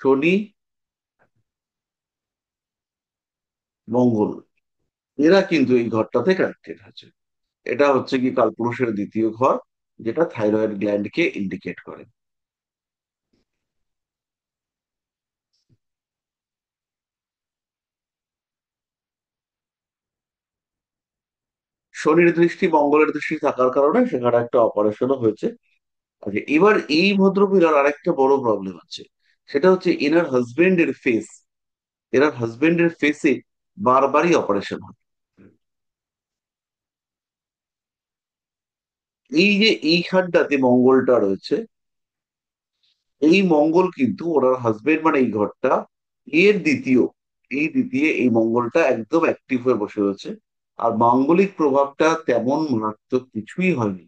শনি, মঙ্গল, এরা কিন্তু এই ঘরটাতে কানেক্টেড আছে। এটা হচ্ছে কি কালপুরুষের দ্বিতীয় ঘর, যেটা থাইরয়েড গ্ল্যান্ডকে ইন্ডিকেট করে। শনির দৃষ্টি মঙ্গলের দৃষ্টি থাকার কারণে সেখানে একটা অপারেশনও হয়েছে। আচ্ছা, এবার এই ভদ্রমহিলার আরেকটা বড় প্রবলেম আছে, সেটা হচ্ছে এনার হাজবেন্ডের ফেস, এনার হাজবেন্ডের ফেসে বারবারই অপারেশন হয়। এই যে এইখানটাতে মঙ্গলটা রয়েছে, এই মঙ্গল কিন্তু ওনার হাজবেন্ড মানে এই ঘরটা এর দ্বিতীয়, এই দ্বিতীয় এই মঙ্গলটা একদম অ্যাক্টিভ হয়ে বসে রয়েছে। আর মাঙ্গলিক প্রভাবটা তেমন মারাত্মক কিছুই হয়নি।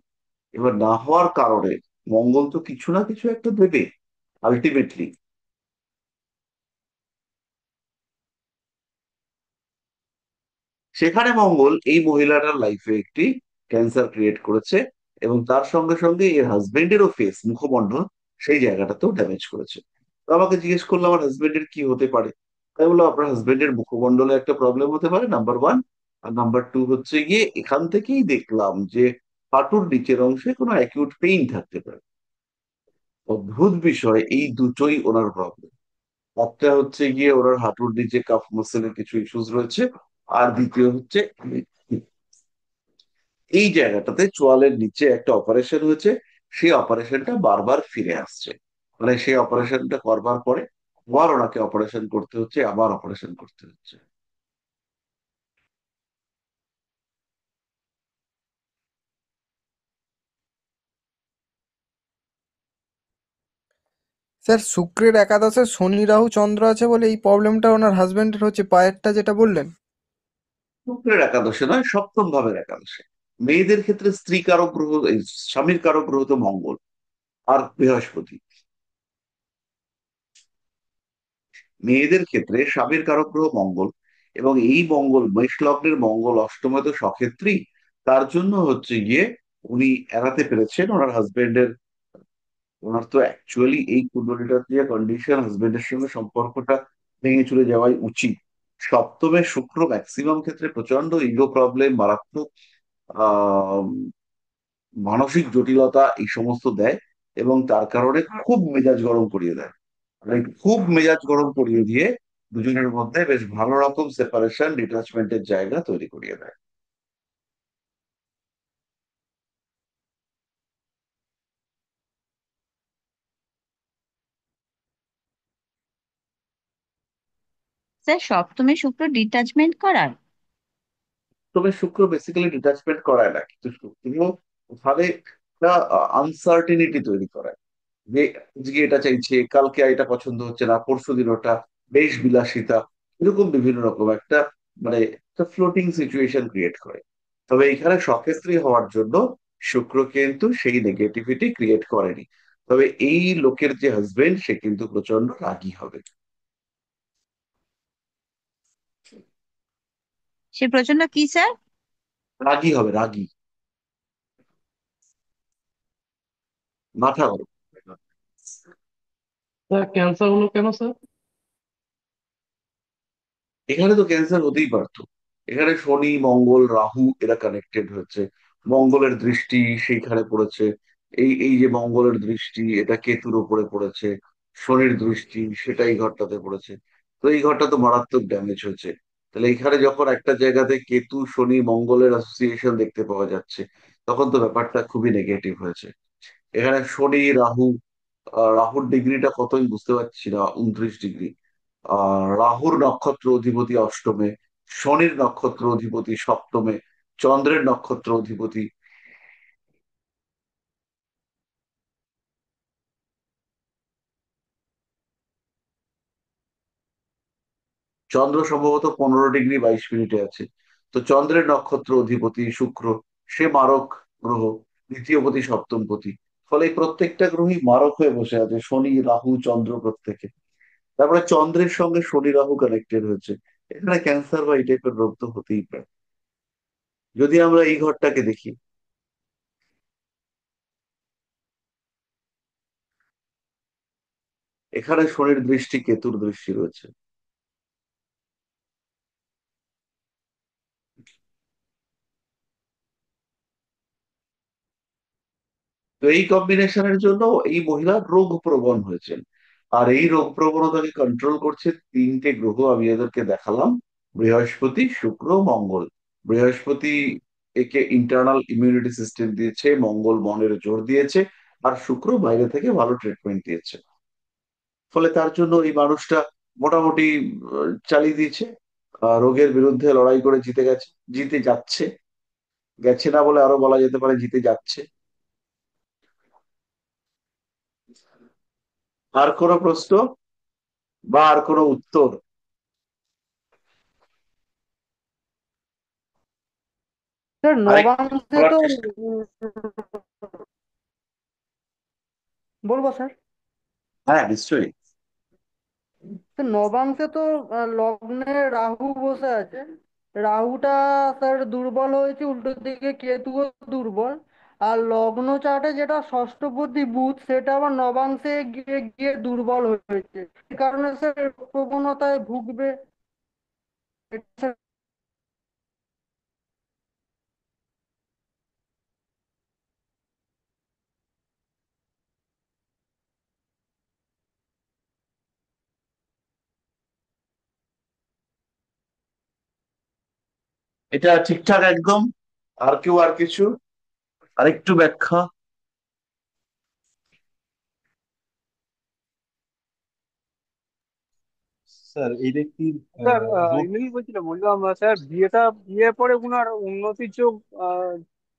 এবার না হওয়ার কারণে মঙ্গল তো কিছু না কিছু একটা দেবে আলটিমেটলি। সেখানে মঙ্গল এই মহিলাটার লাইফে একটি ক্যান্সার ক্রিয়েট করেছে, এবং তার সঙ্গে সঙ্গে এর হাজবেন্ডেরও ফেস, মুখমণ্ডল, সেই জায়গাটাতেও ড্যামেজ করেছে। তো আমাকে জিজ্ঞেস করলো আমার হাজবেন্ডের কি হতে পারে। তাই বললো আপনার হাজবেন্ডের মুখমণ্ডলে একটা প্রবলেম হতে পারে, নাম্বার ওয়ান। আর নাম্বার টু হচ্ছে গিয়ে এখান থেকেই দেখলাম যে হাঁটুর নিচের অংশে কোনো অ্যাকিউট পেইন থাকতে পারে। অদ্ভুত বিষয়, এই দুটোই ওনার প্রবলেম। একটা হচ্ছে গিয়ে ওনার হাঁটুর নিচে কাফ মাসেলের কিছু ইস্যুস রয়েছে, আর দ্বিতীয় হচ্ছে এই জায়গাটাতে চোয়ালের নিচে একটা অপারেশন হয়েছে, সেই অপারেশনটা বারবার ফিরে আসছে। মানে সেই অপারেশনটা করবার পরে আবার ওনাকে অপারেশন করতে হচ্ছে, আবার অপারেশন করতে হচ্ছে। স্যার শুক্রের একাদশে শনি রাহু চন্দ্র আছে বলে এই প্রবলেমটা ওনার হাজবেন্ডের হচ্ছে, পায়েরটা যেটা বললেন। শুক্রের একাদশে নয়, সপ্তম ভাবের একাদশে। মেয়েদের ক্ষেত্রে স্ত্রী কারক গ্রহ, এই স্বামীর কারক গ্রহ তো মঙ্গল আর বৃহস্পতি। মেয়েদের ক্ষেত্রে স্বামীর কারক গ্রহ মঙ্গল, এবং এই মঙ্গল মেষ লগ্নের মঙ্গল অষ্টমে তো সক্ষেত্রী। তার জন্য হচ্ছে গিয়ে উনি এড়াতে পেরেছেন ওনার হাজবেন্ডের, ওনার তো অ্যাকচুয়ালি এই কুণ্ডলীটার যে কন্ডিশন, হাজবেন্ডের সঙ্গে সম্পর্কটা ভেঙে চলে যাওয়াই উচিত। সপ্তমে শুক্র ম্যাক্সিমাম ক্ষেত্রে প্রচন্ড ইগো প্রবলেম, মারাত্মক আহ মানসিক জটিলতা এই সমস্ত দেয়, এবং তার কারণে খুব মেজাজ গরম করিয়ে দেয়। মানে খুব মেজাজ গরম করিয়ে দিয়ে দুজনের মধ্যে বেশ ভালো রকম সেপারেশন, ডিটাচমেন্টের জায়গা তৈরি করিয়ে দেয়। স্যার সপ্তমে শুক্র ডিটাচমেন্ট করার। তবে শুক্র বেসিক্যালি ডিটাচমেন্ট করায় না, কিন্তু শুক্র ওখানে একটা আনসার্টিনিটি তৈরি করায়, যে আজকে এটা চাইছে, কালকে এটা পছন্দ হচ্ছে না, পরশুদিন ওটা, বেশ বিলাসিতা, এরকম বিভিন্ন রকম একটা, মানে একটা ফ্লোটিং সিচুয়েশন ক্রিয়েট করে। তবে এখানে সক্ষেত্রী হওয়ার জন্য শুক্র কিন্তু সেই নেগেটিভিটি ক্রিয়েট করেনি। তবে এই লোকের যে হাজবেন্ড, সে কিন্তু প্রচন্ড রাগী হবে। সে প্রচন্ড কি স্যার? রাগী হবে, রাগী, মাথা গরম। স্যার ক্যান্সার হলো কেন স্যার? এখানে তো ক্যান্সার হতেই পারতো। এখানে শনি মঙ্গল রাহু এরা কানেক্টেড হয়েছে, মঙ্গলের দৃষ্টি সেইখানে পড়েছে। এই এই যে মঙ্গলের দৃষ্টি এটা কেতুর উপরে পড়েছে, শনির দৃষ্টি সেটা এই ঘরটাতে পড়েছে। তো এই ঘরটা তো মারাত্মক ড্যামেজ হয়েছে। তাহলে এখানে যখন একটা জায়গাতে কেতু শনি মঙ্গলের অ্যাসোসিয়েশন দেখতে পাওয়া যাচ্ছে, তখন তো ব্যাপারটা খুবই নেগেটিভ হয়েছে। এখানে শনি রাহু, রাহুর ডিগ্রিটা কত আমি বুঝতে পারছি না, 29 ডিগ্রি। রাহুর নক্ষত্র অধিপতি অষ্টমে, শনির নক্ষত্র অধিপতি সপ্তমে, চন্দ্রের নক্ষত্র অধিপতি, চন্দ্র সম্ভবত 15 ডিগ্রি 22 মিনিটে আছে। তো চন্দ্রের নক্ষত্র অধিপতি শুক্র, সে মারক গ্রহ। দ্বিতীয় পতি সপ্তম পতি। ফলে এই প্রত্যেকটা গ্রহই মারক হয়ে বসে আছে, শনি রাহু চন্দ্র প্রত্যেকে। তারপরে চন্দ্রের সঙ্গে শনি রাহু কানেক্টেড হয়েছে। এখানে ক্যান্সার বা এই টাইপের রোগ তো হতেই পারে। যদি আমরা এই ঘরটাকে দেখি, এখানে শনির দৃষ্টি কেতুর দৃষ্টি রয়েছে। তো এই কম্বিনেশনের জন্য এই মহিলা রোগ প্রবণ হয়েছেন। আর এই রোগ প্রবণতাকে কন্ট্রোল করছে তিনটে গ্রহ, আমি এদেরকে দেখালাম: বৃহস্পতি, শুক্র, মঙ্গল। বৃহস্পতি একে ইন্টারনাল ইমিউনিটি সিস্টেম দিয়েছে, মঙ্গল মনের জোর দিয়েছে, আর শুক্র বাইরে থেকে ভালো ট্রিটমেন্ট দিয়েছে। ফলে তার জন্য এই মানুষটা মোটামুটি চালিয়ে দিয়েছে। রোগের বিরুদ্ধে লড়াই করে জিতে গেছে, জিতে যাচ্ছে। গেছে না বলে আরো বলা যেতে পারে জিতে যাচ্ছে। আর কোনো প্রশ্ন বা আর কোনো উত্তর? স্যার আরেকটু নবাংশে বলার তো চেষ্টা। উম, বলবো স্যার। হ্যাঁ, নিশ্চয়ই। স্যার নবাংশে তো লগ্নে রাহু বসে আছে। রাহুটা স্যার দুর্বল হয়েছে, উল্টো দিকে কেতুও দুর্বল। আর লগ্ন চার্টে যেটা ষষ্ঠপতি বুধ, সেটা আবার নবাংশে গিয়ে গিয়ে দুর্বল হয়েছে। এই কারণে স্যার প্রবণতায় ভুগবে। এটা স্যার। এটা ঠিকঠাক একদম। আর কেউ আর কিছু আরেকটু ব্যাখ্যা? স্যার এই ব্যক্তির স্যার রোগ। এমনি বলছিলাম স্যার বিয়ের পরে উনার উন্নতির যোগ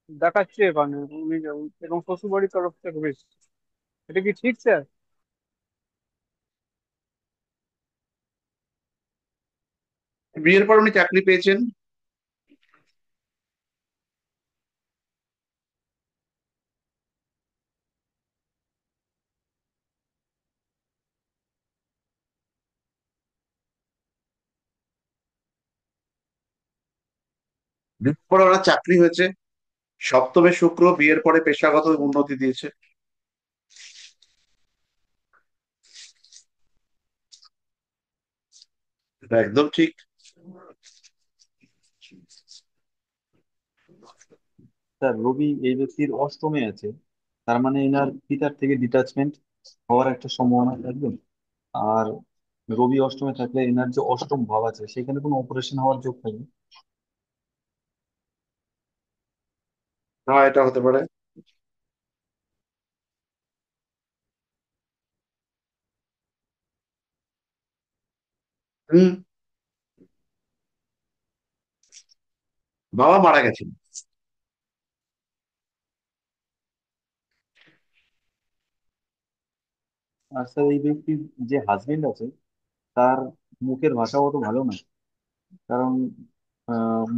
দেখাচ্ছে এখানে উনি এবং শ্বশুরবাড়ির তরফ থেকে বেশ, এটা কি ঠিক স্যার? বিয়ের পর উনি চাকরি পেয়েছেন। বিয়ের পরে ওনার চাকরি হয়েছে। সপ্তমে শুক্র বিয়ের পরে পেশাগত উন্নতি দিয়েছে। এটা একদম ঠিক। স্যার রবি এই ব্যক্তির অষ্টমে আছে, তার মানে এনার পিতার থেকে ডিটাচমেন্ট হওয়ার একটা সম্ভাবনা থাকবে। আর রবি অষ্টমে থাকলে এনার যে অষ্টম ভাব আছে সেখানে কোনো অপারেশন হওয়ার যোগ থাকবে। হ্যাঁ, এটা হতে পারে। হুম। বাবা মারা গেছেন। আর স্যার এই ব্যক্তির যে হাজবেন্ড আছে তার মুখের ভাষাও অত ভালো না। কারণ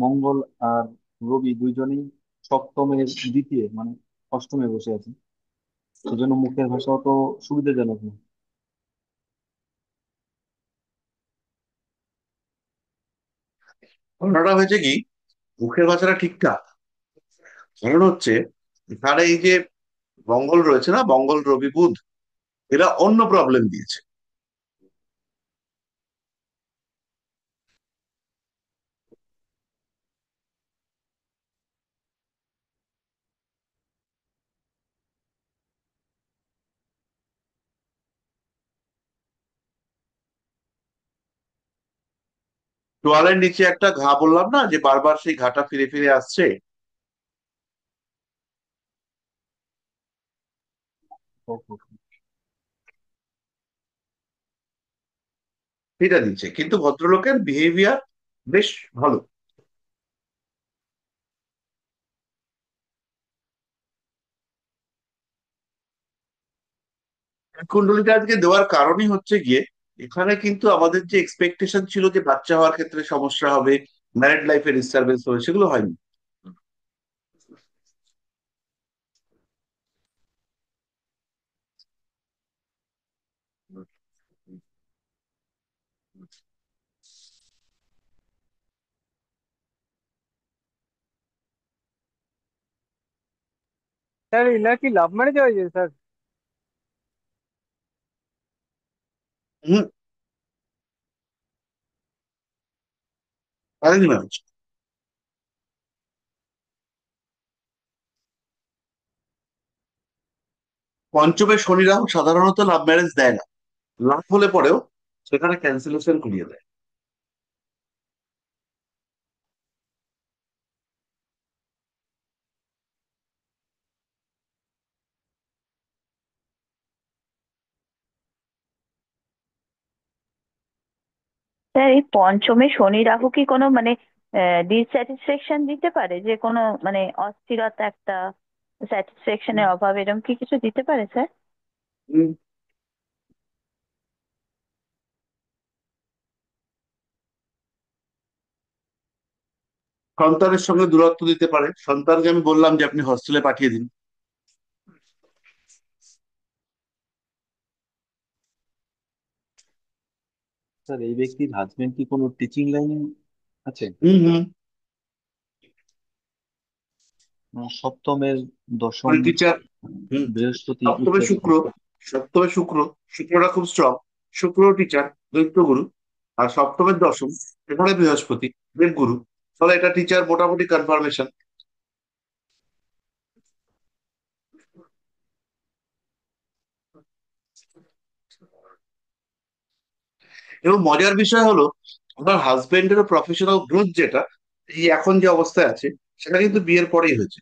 মঙ্গল আর রবি দুইজনেই সপ্তমের দ্বিতীয় মানে অষ্টমে বসে আছে, সেজন্য মুখের ভাষা অত সুবিধাজনক না। ঘটনাটা হয়েছে কি, মুখের ভাষাটা ঠিকঠাক। কারণ হচ্ছে এখানে এই যে মঙ্গল রয়েছে না, মঙ্গল রবি বুধ, এরা অন্য প্রবলেম দিয়েছে। তোয়ালের নিচে একটা ঘা বললাম না, যে বারবার সেই ঘাটা ফিরে ফিরে আসছে। সেটা দিচ্ছে, কিন্তু ভদ্রলোকের বিহেভিয়ার বেশ ভালো। কুণ্ডলিটা আজকে দেওয়ার কারণই হচ্ছে গিয়ে, এখানে কিন্তু আমাদের যে এক্সপেকটেশন ছিল যে বাচ্চা হওয়ার ক্ষেত্রে সমস্যা হবে, ম্যারিড লাইফে ডিস্টারবেন্স হবে, সেগুলো হয়নি। স্যার এনার কি লাভ ম্যারেজ হয়েছে স্যার? হুম, অ্যারেঞ্জ ম্যারেজ। পঞ্চমে শনি রাহু সাধারণত লাভ ম্যারেজ দেয় না, লাভ হলে পরেও সেখানে ক্যান্সেলেশন করিয়ে দেয়। স্যার এই পঞ্চমে শনি রাহু কি কোনো মানে ডিস্যাটিসফ্যাকশন দিতে পারে, যে কোনো মানে অস্থিরতা একটা, স্যাটিসফ্যাকশনের অভাব এরকম কি কিছু দিতে পারে স্যার? হুম, সন্তানের সঙ্গে দূরত্ব দিতে পারে, সন্তানকে আমি বললাম যে আপনি হস্টেলে পাঠিয়ে দিন। স্যার এই ব্যক্তির হাজবেন্ড কি কোনো টিচিং লাইনে আছে? হুম হুম। সপ্তমের দশম, মানে টিচার। হুম। বৃহস্পতি উচ্চ সপ্তমে শুক্র, সপ্তমে শুক্র, শুক্রটা খুব স্ট্রং, শুক্র টিচার, দৈত্য গুরু। আর সপ্তমের দশম, এখানে বৃহস্পতি, দেব গুরু। ফলে এটা টিচার মোটামুটি কনফার্মেশন। এবং মজার বিষয় হলো, আমার হাজবেন্ডেরও প্রফেশনাল গ্রোথ যেটা এই এখন যে অবস্থায় আছে, সেটা কিন্তু বিয়ের পরেই হয়েছে।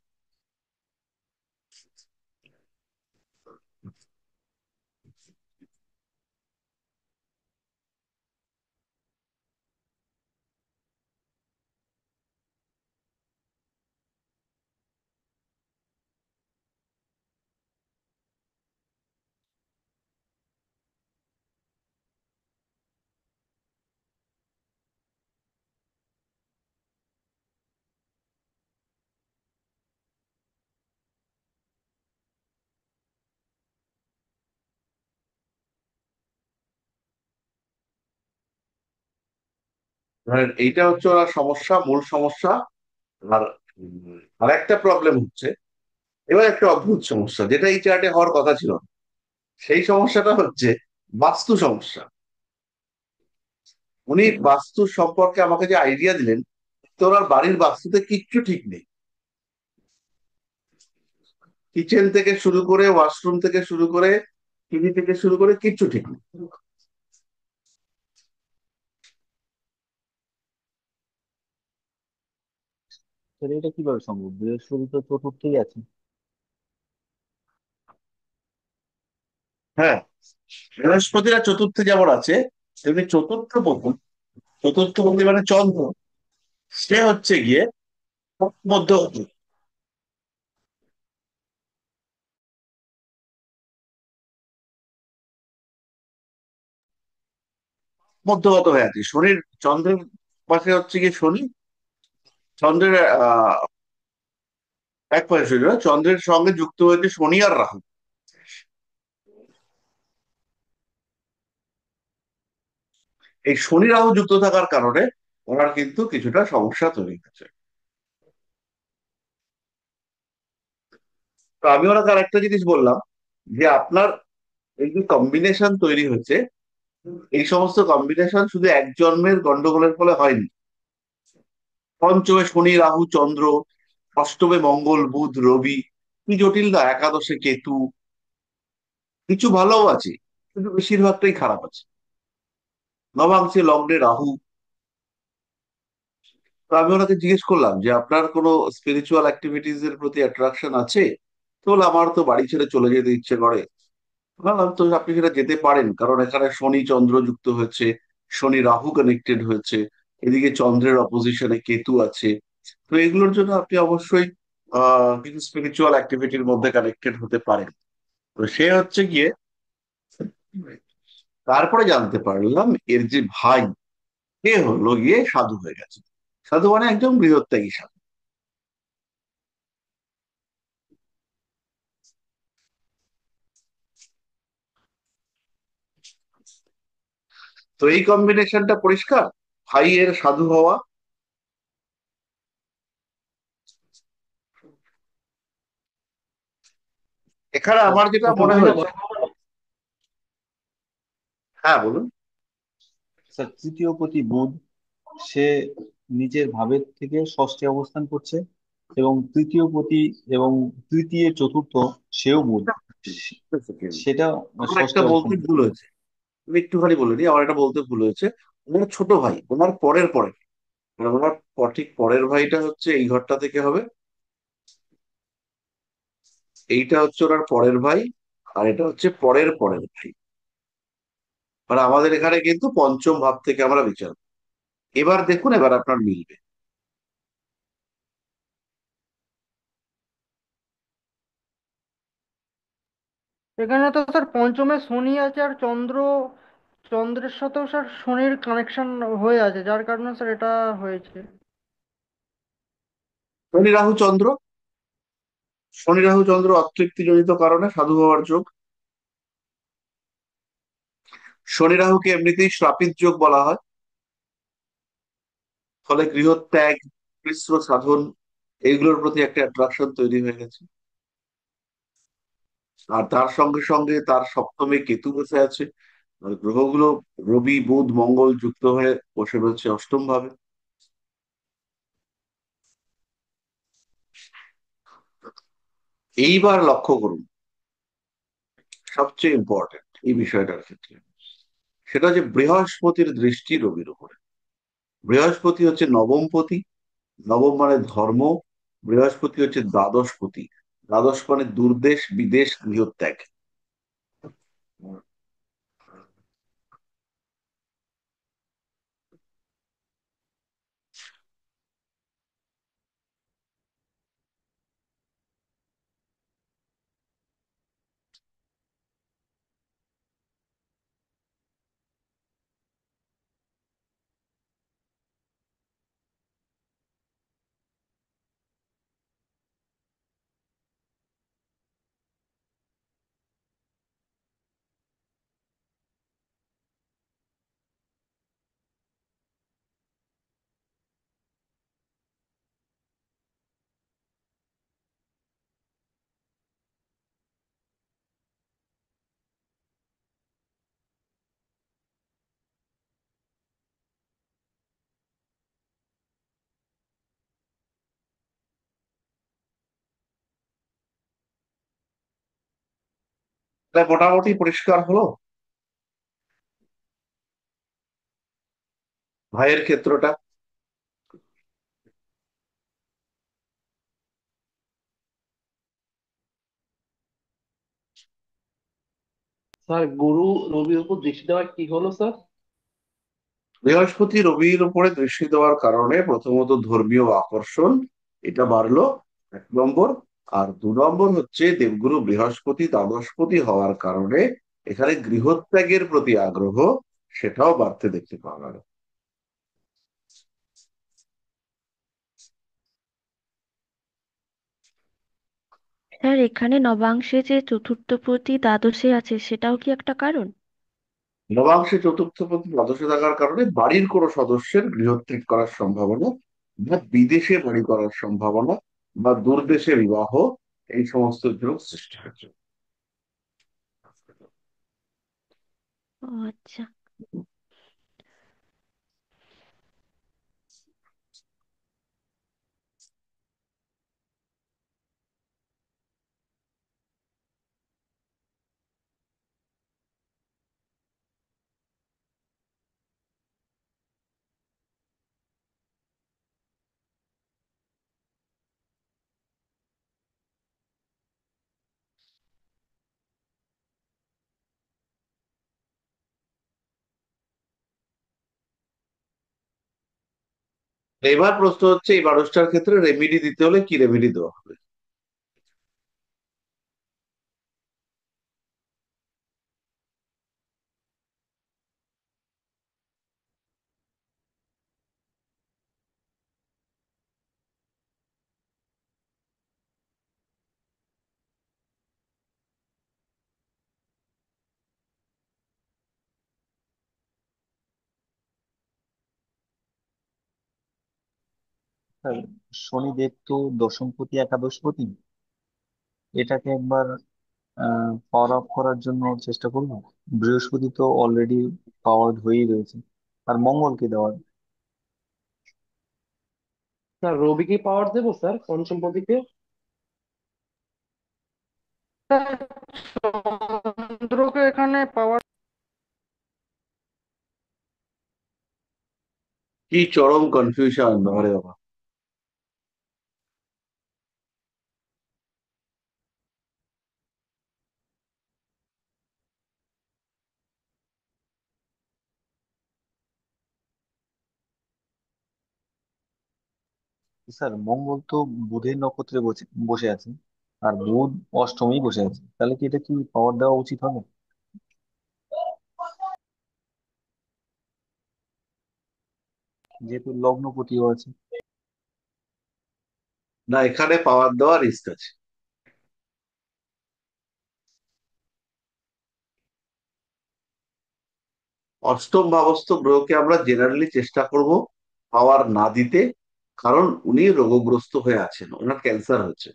আর এইটা হচ্ছে ওরা সমস্যা, মূল সমস্যা। আর আরেকটা প্রবলেম হচ্ছে, এবার একটা অদ্ভুত সমস্যা যেটা এই চার্টে হওয়ার কথা ছিল না। সেই সমস্যাটা হচ্ছে বাস্তু সমস্যা। উনি বাস্তু সম্পর্কে আমাকে যে আইডিয়া দিলেন, তো ওনার বাড়ির বাস্তুতে কিচ্ছু ঠিক নেই। কিচেন থেকে শুরু করে, ওয়াশরুম থেকে শুরু করে, টিভি থেকে শুরু করে কিচ্ছু ঠিক নেই। স্যার এটা কিভাবে সম্ভব? বৃহস্পতি তো চতুর্থেই আছে। হ্যাঁ, বৃহস্পতিরা চতুর্থে যেমন আছে, তেমনি চতুর্থ পতি, চতুর্থ পতি মানে চন্দ্র, সে হচ্ছে গিয়ে মধ্যগত, মধ্যগত হয়ে আছে। শনির, চন্দ্রের পাশে হচ্ছে গিয়ে শনি, চন্দ্রের এক পাশে শনি নয়, চন্দ্রের সঙ্গে যুক্ত হয়েছে শনি আর রাহু। এই শনি রাহু যুক্ত থাকার কারণে ওনার কিন্তু কিছুটা সমস্যা তৈরি হচ্ছে। তো আমি ওনাকে আরেকটা জিনিস বললাম যে আপনার এই যে কম্বিনেশন তৈরি হচ্ছে, এই সমস্ত কম্বিনেশন শুধু এক জন্মের গন্ডগোলের ফলে হয়নি। পঞ্চমে শনি রাহু চন্দ্র, অষ্টমে মঙ্গল বুধ রবি, কি জটিল না, একাদশে কেতু। কিছু ভালোও আছে, কিন্তু বেশিরভাগটাই খারাপ আছে। নবাংশে লগ্নে রাহু। তো আমি ওনাকে জিজ্ঞেস করলাম যে আপনার কোনো স্পিরিচুয়াল অ্যাক্টিভিটিজ এর প্রতি অ্যাট্রাকশন আছে? তো বললো, আমার তো বাড়ি ছেড়ে চলে যেতে ইচ্ছে করে। বললাম, তো আপনি সেটা যেতে পারেন, কারণ এখানে শনি চন্দ্র যুক্ত হয়েছে, শনি রাহু কানেক্টেড হয়েছে, এদিকে চন্দ্রের অপোজিশনে কেতু আছে। তো এগুলোর জন্য আপনি অবশ্যই কিছু স্পিরিচুয়াল অ্যাক্টিভিটির মধ্যে কানেক্টেড হতে পারেন। তো সে হচ্ছে গিয়ে, তারপরে জানতে পারলাম এর যে ভাই, সে হলো গিয়ে সাধু হয়ে গেছে। সাধু মানে একজন গৃহত্যাগী সাধু। তো এই কম্বিনেশনটা পরিষ্কার, ভাই এর সাধু হওয়া। এখানে স্যার আমার যেটা মনে প্রথমত হয়েছে, হ্যাঁ বলুন। স্যার তৃতীয় পতি বুধ, সে নিজের ভাবের থেকে ষষ্ঠে অবস্থান করছে, এবং তৃতীয় পতি এবং তৃতীয় চতুর্থ সেও বুধ, সেটা আমার একটা ষষ্ঠে বলতে অবস্থান ভুল করছে। হয়েছে, আমি একটুখানি বলে নিই, আমার এটা বলতে ভুল হয়েছে। ওনার ছোট ভাই, ওনার পরের পরে, মানে ওনার ঠিক পরের ভাইটা হচ্ছে এই ঘরটা থেকে হবে, এইটা হচ্ছে ওনার পরের ভাই, আর এটা হচ্ছে পরের পরের ভাই। মানে আমাদের এখানে কিন্তু পঞ্চম ভাব থেকে আমরা বিচার করি। এবার দেখুন, এবার আপনার মিলবে। এখানে তো স্যার পঞ্চমে শনি আছে, আর চন্দ্রের সাথেও স্যার শনির কানেকশন হয়ে আছে, যার কারণে স্যার এটা হয়েছে। শনি রাহু চন্দ্র, শনি রাহু চন্দ্র অতৃপ্তিজনিত কারণে সাধু হওয়ার যোগ। শনি রাহুকে এমনিতেই শ্রাপিত যোগ বলা হয়। ফলে গৃহত্যাগ, কৃচ্ছ সাধন, এইগুলোর প্রতি একটা অ্যাট্রাকশন তৈরি হয়ে গেছে। আর তার সঙ্গে সঙ্গে তার সপ্তমে কেতু বসে আছে। আর গ্রহগুলো রবি বুধ মঙ্গল যুক্ত হয়ে বসে রয়েছে অষ্টম ভাবে। এইবার লক্ষ্য করুন, সবচেয়ে ইম্পর্টেন্ট এই বিষয়টার ক্ষেত্রে, সেটা হচ্ছে বৃহস্পতির দৃষ্টি রবির উপরে। বৃহস্পতি হচ্ছে নবমপতি, নবম মানে ধর্ম। বৃহস্পতি হচ্ছে দ্বাদশপতি, দ্বাদশ মানে দূরদেশ বিদেশ গৃহত্যাগ। তাহলে মোটামুটি পরিষ্কার হলো ভাইয়ের ক্ষেত্রটা। স্যার গুরু রবির উপর দৃষ্টি দেওয়ার কি হলো স্যার? বৃহস্পতি রবির উপরে দৃষ্টি দেওয়ার কারণে প্রথমত ধর্মীয় আকর্ষণ, এটা বাড়লো, 1 নম্বর। আর 2 নম্বর হচ্ছে দেবগুরু বৃহস্পতি দ্বাদশপতি হওয়ার কারণে এখানে গৃহত্যাগের প্রতি আগ্রহ, সেটাও বাড়তে দেখতে পাওয়া গেল। স্যার এখানে নবাংশে যে চতুর্থপতি দ্বাদশে আছে সেটাও কি একটা কারণ? নবাংশে চতুর্থপতি দ্বাদশে থাকার কারণে বাড়ির কোনো সদস্যের গৃহত্যাগ করার সম্ভাবনা, বা বিদেশে বাড়ি করার সম্ভাবনা, বা দূরদেশে বিবাহ, এই সমস্ত যোগ সৃষ্টি হচ্ছে। ও আচ্ছা। এবার প্রশ্ন হচ্ছে, এই মানুষটার ক্ষেত্রে রেমেডি দিতে হলে কি রেমেডি দেওয়া হবে? স্যার, শনিদেব তো দশমপতি একাদশপতি, এটাকে একবার পাওয়ার আপ করার জন্য চেষ্টা করব। বৃহস্পতি তো অলরেডি পাওয়ার্ড হয়েই রয়েছে, আর মঙ্গলকে দেওয়ার। স্যার রবিকে পাওয়ার দেবো স্যার, পঞ্চম পতিকে। স্যার চন্দ্রকে এখানে পাওয়ার। কি চরম কনফিউশন! আরে বাবা! স্যার মঙ্গল তো বুধের নক্ষত্রে বসে বসে আছে, আর বুধ অষ্টমেই বসে আছে, তাহলে কি এটা কি পাওয়ার দেওয়া উচিত হবে? যেহেতু লগ্নপতিও আছে। না, এখানে পাওয়ার দেওয়ার রিস্ক আছে। অষ্টম ভাবস্থ গ্রহকে আমরা জেনারেলি চেষ্টা করব পাওয়ার না দিতে, কারণ উনি রোগগ্রস্ত হয়ে আছেন, ওনার ক্যান্সার হচ্ছে।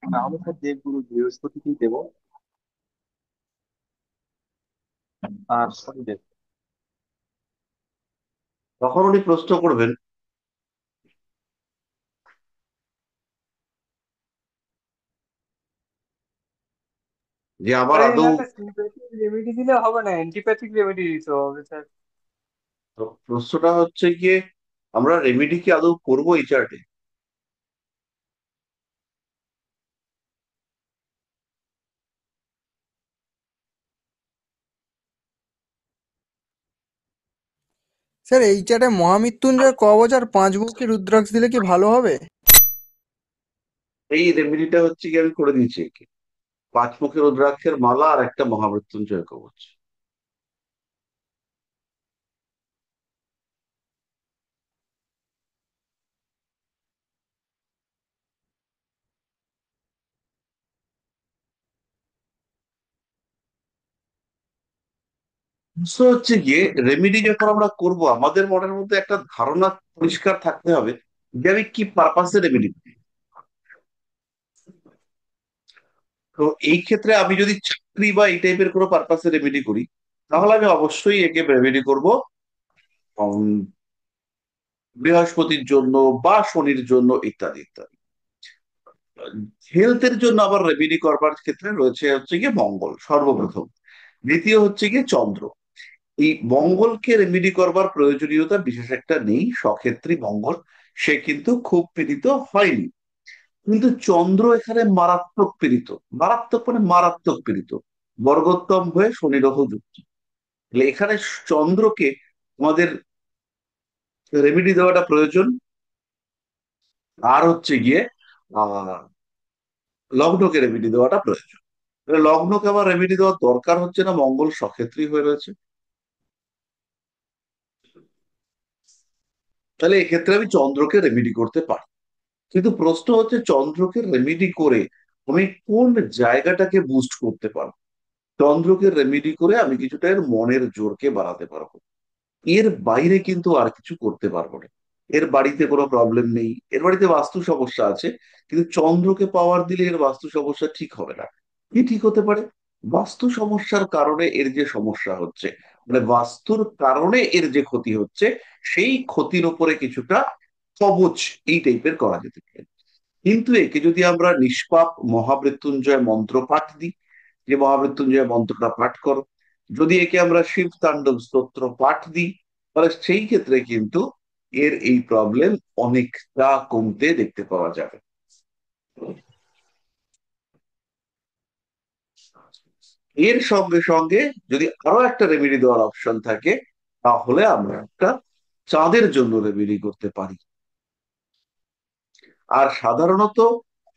তাহলে স্যার দেবগুরু বৃহস্পতিকেই দেবো, আর শনিদেব। তখন উনি প্রশ্ন করবেন যে আমার আরে আদৌ। এনাকে সিম্প্যাথিক রেমেডি দিলে হবে না, অ্যান্টিপ্যাথিক রেমেডি দিতে হবে স্যার। তো প্রশ্নটা হচ্ছে গিয়ে, আমরা রেমিডি কি আদৌ করবো এই চার্টে? স্যার এই চার্টে মহামৃত্যুঞ্জয় কবচ আর 5 মুখী রুদ্রাক্ষ দিলে কি ভালো হবে? এই রেমিডিটা হচ্ছে কি আমি করে দিয়েছি একে, 5 মুখের রুদ্রাক্ষের মালা আর একটা মহামৃত্যুঞ্জয় কবচ। বুঝতে হচ্ছে গিয়ে, রেমিডি যখন আমরা করব, আমাদের মনের মধ্যে একটা ধারণা পরিষ্কার থাকতে হবে যে আমি কি পারপাসে রেমিডি। তো এই ক্ষেত্রে আমি যদি চাকরি বা এই টাইপের কোনো পারপাসে রেমেডি করি, তাহলে আমি অবশ্যই একে রেমেডি করব বৃহস্পতির জন্য বা শনির জন্য, ইত্যাদি ইত্যাদি। হেলথের জন্য আবার রেমেডি করবার ক্ষেত্রে রয়েছে হচ্ছে গিয়ে মঙ্গল সর্বপ্রথম, দ্বিতীয় হচ্ছে গিয়ে চন্দ্র। এই মঙ্গলকে রেমেডি করবার প্রয়োজনীয়তা বিশেষ একটা নেই, সক্ষেত্রী মঙ্গল, সে কিন্তু খুব পীড়িত হয়নি। কিন্তু চন্দ্র এখানে মারাত্মক পীড়িত, মারাত্মক মানে মারাত্মক পীড়িত, বর্গোত্তম হয়ে শনি গ্রহ যুক্ত। তাহলে এখানে চন্দ্রকে আমাদের রেমেডি দেওয়াটা প্রয়োজন। আর হচ্ছে গিয়ে আহ লগ্নকে রেমেডি দেওয়াটা প্রয়োজন। তাহলে লগ্নকে আবার রেমেডি দেওয়ার দরকার হচ্ছে না, মঙ্গল সক্ষেত্রী হয়ে রয়েছে। তাহলে এক্ষেত্রে আমি চন্দ্রকে রেমেডি করতে পারি। কিন্তু প্রশ্ন হচ্ছে, চন্দ্রকে রেমেডি করে আমি কোন জায়গাটাকে বুস্ট করতে পারবো? চন্দ্রকে রেমেডি করে আমি কিছুটা এর মনের জোরকে বাড়াতে পারবো, এর বাইরে কিন্তু আর কিছু করতে পারবো না। এর বাড়িতে কোনো প্রবলেম নেই, এর বাড়িতে বাস্তু সমস্যা আছে, কিন্তু চন্দ্রকে পাওয়ার দিলে এর বাস্তু সমস্যা ঠিক হবে না। কি ঠিক হতে পারে? বাস্তু সমস্যার কারণে এর যে সমস্যা হচ্ছে, মানে বাস্তুর কারণে এর যে ক্ষতি হচ্ছে, সেই ক্ষতির উপরে কিছুটা কবচ এই টাইপের করা যেতে পারে। কিন্তু একে যদি আমরা নিষ্পাপ মহামৃত্যুঞ্জয় মন্ত্র পাঠ দিই, যে মহামৃত্যুঞ্জয় মন্ত্রটা পাঠ করো, যদি একে আমরা শিব তাণ্ডব স্তোত্র পাঠ দিই, তাহলে সেই ক্ষেত্রে কিন্তু এর এই প্রবলেম অনেকটা কমতে দেখতে পাওয়া যাবে। এর সঙ্গে সঙ্গে যদি আরো একটা রেমেডি দেওয়ার অপশন থাকে, তাহলে আমরা একটা চাঁদের জন্য রেমেডি করতে পারি। আর সাধারণত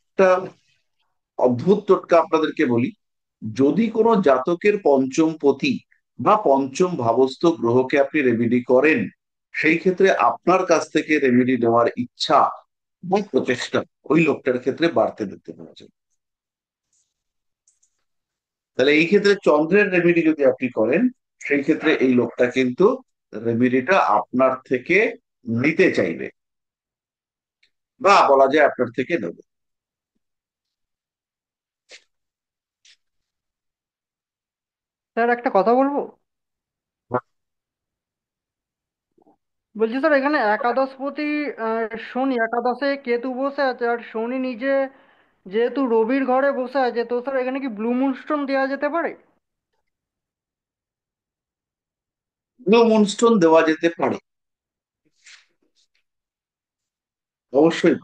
একটা অদ্ভুত টোটকা আপনাদেরকে বলি, যদি কোনো জাতকের পঞ্চম পতি বা পঞ্চম ভাবস্থ গ্রহকে আপনি রেমেডি করেন, সেই ক্ষেত্রে আপনার কাছ থেকে রেমেডি নেওয়ার ইচ্ছা বা প্রচেষ্টা ওই লোকটার ক্ষেত্রে বাড়তে দেখতে পাওয়া যায়। তাহলে এই ক্ষেত্রে চন্দ্রের রেমেডি যদি আপনি করেন, সেই ক্ষেত্রে এই লোকটা কিন্তু রেমেডিটা আপনার থেকে নিতে চাইবে, বা বলা যায় আপনার থেকে নেবে। স্যার একটা কথা বলবো। বলছি স্যার, এখানে একাদশপতি শনি, একাদশে কেতু বসে আছে, আর শনি নিজে যেহেতু রবির ঘরে বসে আছে, তো স্যার এখানে কি ব্লু মুনস্টোন দেওয়া যেতে পারে? ব্লু মুনস্টোন দেওয়া যেতে পারে, অবশ্যই।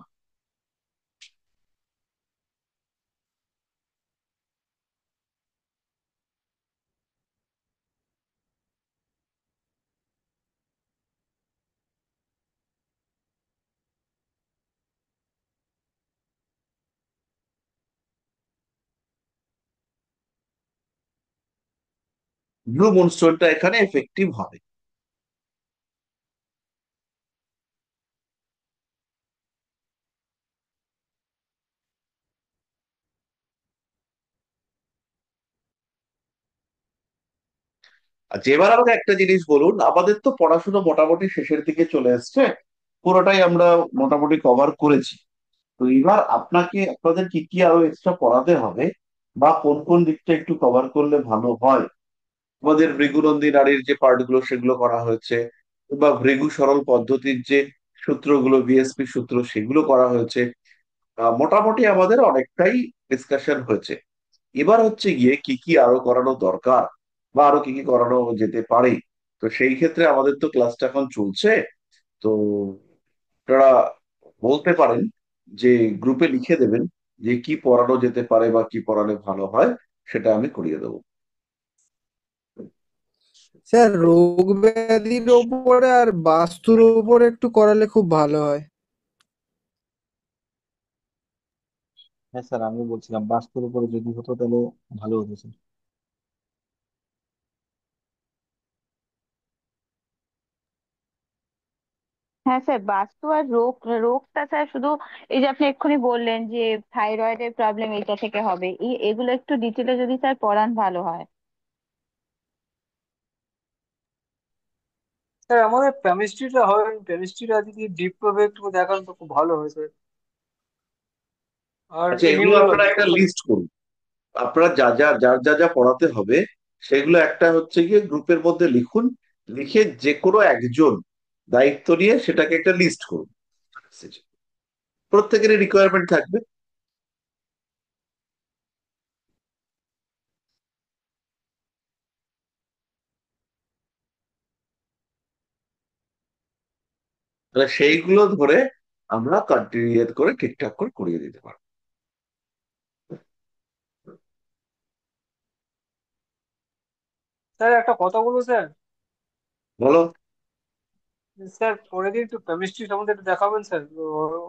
ব্লু মুনস্টোনটা এখানে এফেক্টিভ হবে। আচ্ছা, এবার আমাকে একটা জিনিস বলুন, আমাদের তো পড়াশোনা মোটামুটি শেষের দিকে চলে এসছে, পুরোটাই আমরা মোটামুটি কভার করেছি। তো এবার আপনাকে, আপনাদের কি কি আরো এক্সট্রা পড়াতে হবে, বা কোন কোন দিকটা একটু কভার করলে ভালো হয়? আমাদের ভৃগুনন্দী নারীর যে পার্ট গুলো সেগুলো করা হয়েছে, বা ভৃগু সরল পদ্ধতির যে সূত্রগুলো, বিএসপি সূত্র, সেগুলো করা হয়েছে। মোটামুটি আমাদের অনেকটাই ডিসকাশন হয়েছে। এবার হচ্ছে গিয়ে কি কি আরো করানো দরকার, বা আরো কি কি করানো যেতে পারে। তো সেই ক্ষেত্রে আমাদের তো ক্লাসটা এখন চলছে, তো আপনারা বলতে পারেন, যে গ্রুপে লিখে দেবেন যে কি পড়ানো যেতে পারে বা কি পড়ালে ভালো হয়, সেটা আমি করিয়ে দেবো। স্যার, রোগ ব্যাধির ওপরে আর বাস্তুর ওপরে একটু করালে খুব ভালো হয়। হ্যাঁ স্যার, আমি বলছিলাম বাস্তুর উপরে যদি হতো তাহলে ভালো হতো স্যার। হ্যাঁ স্যার, বাস্তু আর রোগটা স্যার শুধু এই যে আপনি এক্ষুনি বললেন যে থাইরয়েডের প্রবলেম এইটা থেকে হবে, এগুলো একটু ডিটেলে যদি স্যার পড়ান ভালো হয়। স্যার আমাদের কেমিস্ট্রিটা হয়, কেমিস্ট্রিটা যদি ডিপ ভাবে একটু দেখান তো খুব ভালো হয় স্যার। আর আচ্ছা, এগুলো আপনারা নিউরোলজি। একটা লিস্ট করুন। আপনারা যা যা যার যা যা পড়াতে হবে, সেগুলো একটা হচ্ছে গিয়ে গ্রুপের মধ্যে লিখুন। লিখে যে কোনো একজন দায়িত্ব নিয়ে সেটাকে একটা লিস্ট করুন। প্রত্যেকেরই রিকোয়ারমেন্ট থাকবে। তাহলে সেইগুলো ধরে আমরা কন্টিনিউ করে ঠিকঠাক করে করিয়ে দিতে পারবো। স্যার একটা কথা বলবো স্যার। বলো। স্যার পরের দিন একটু কেমিস্ট্রি সম্বন্ধে একটু দেখাবেন স্যার,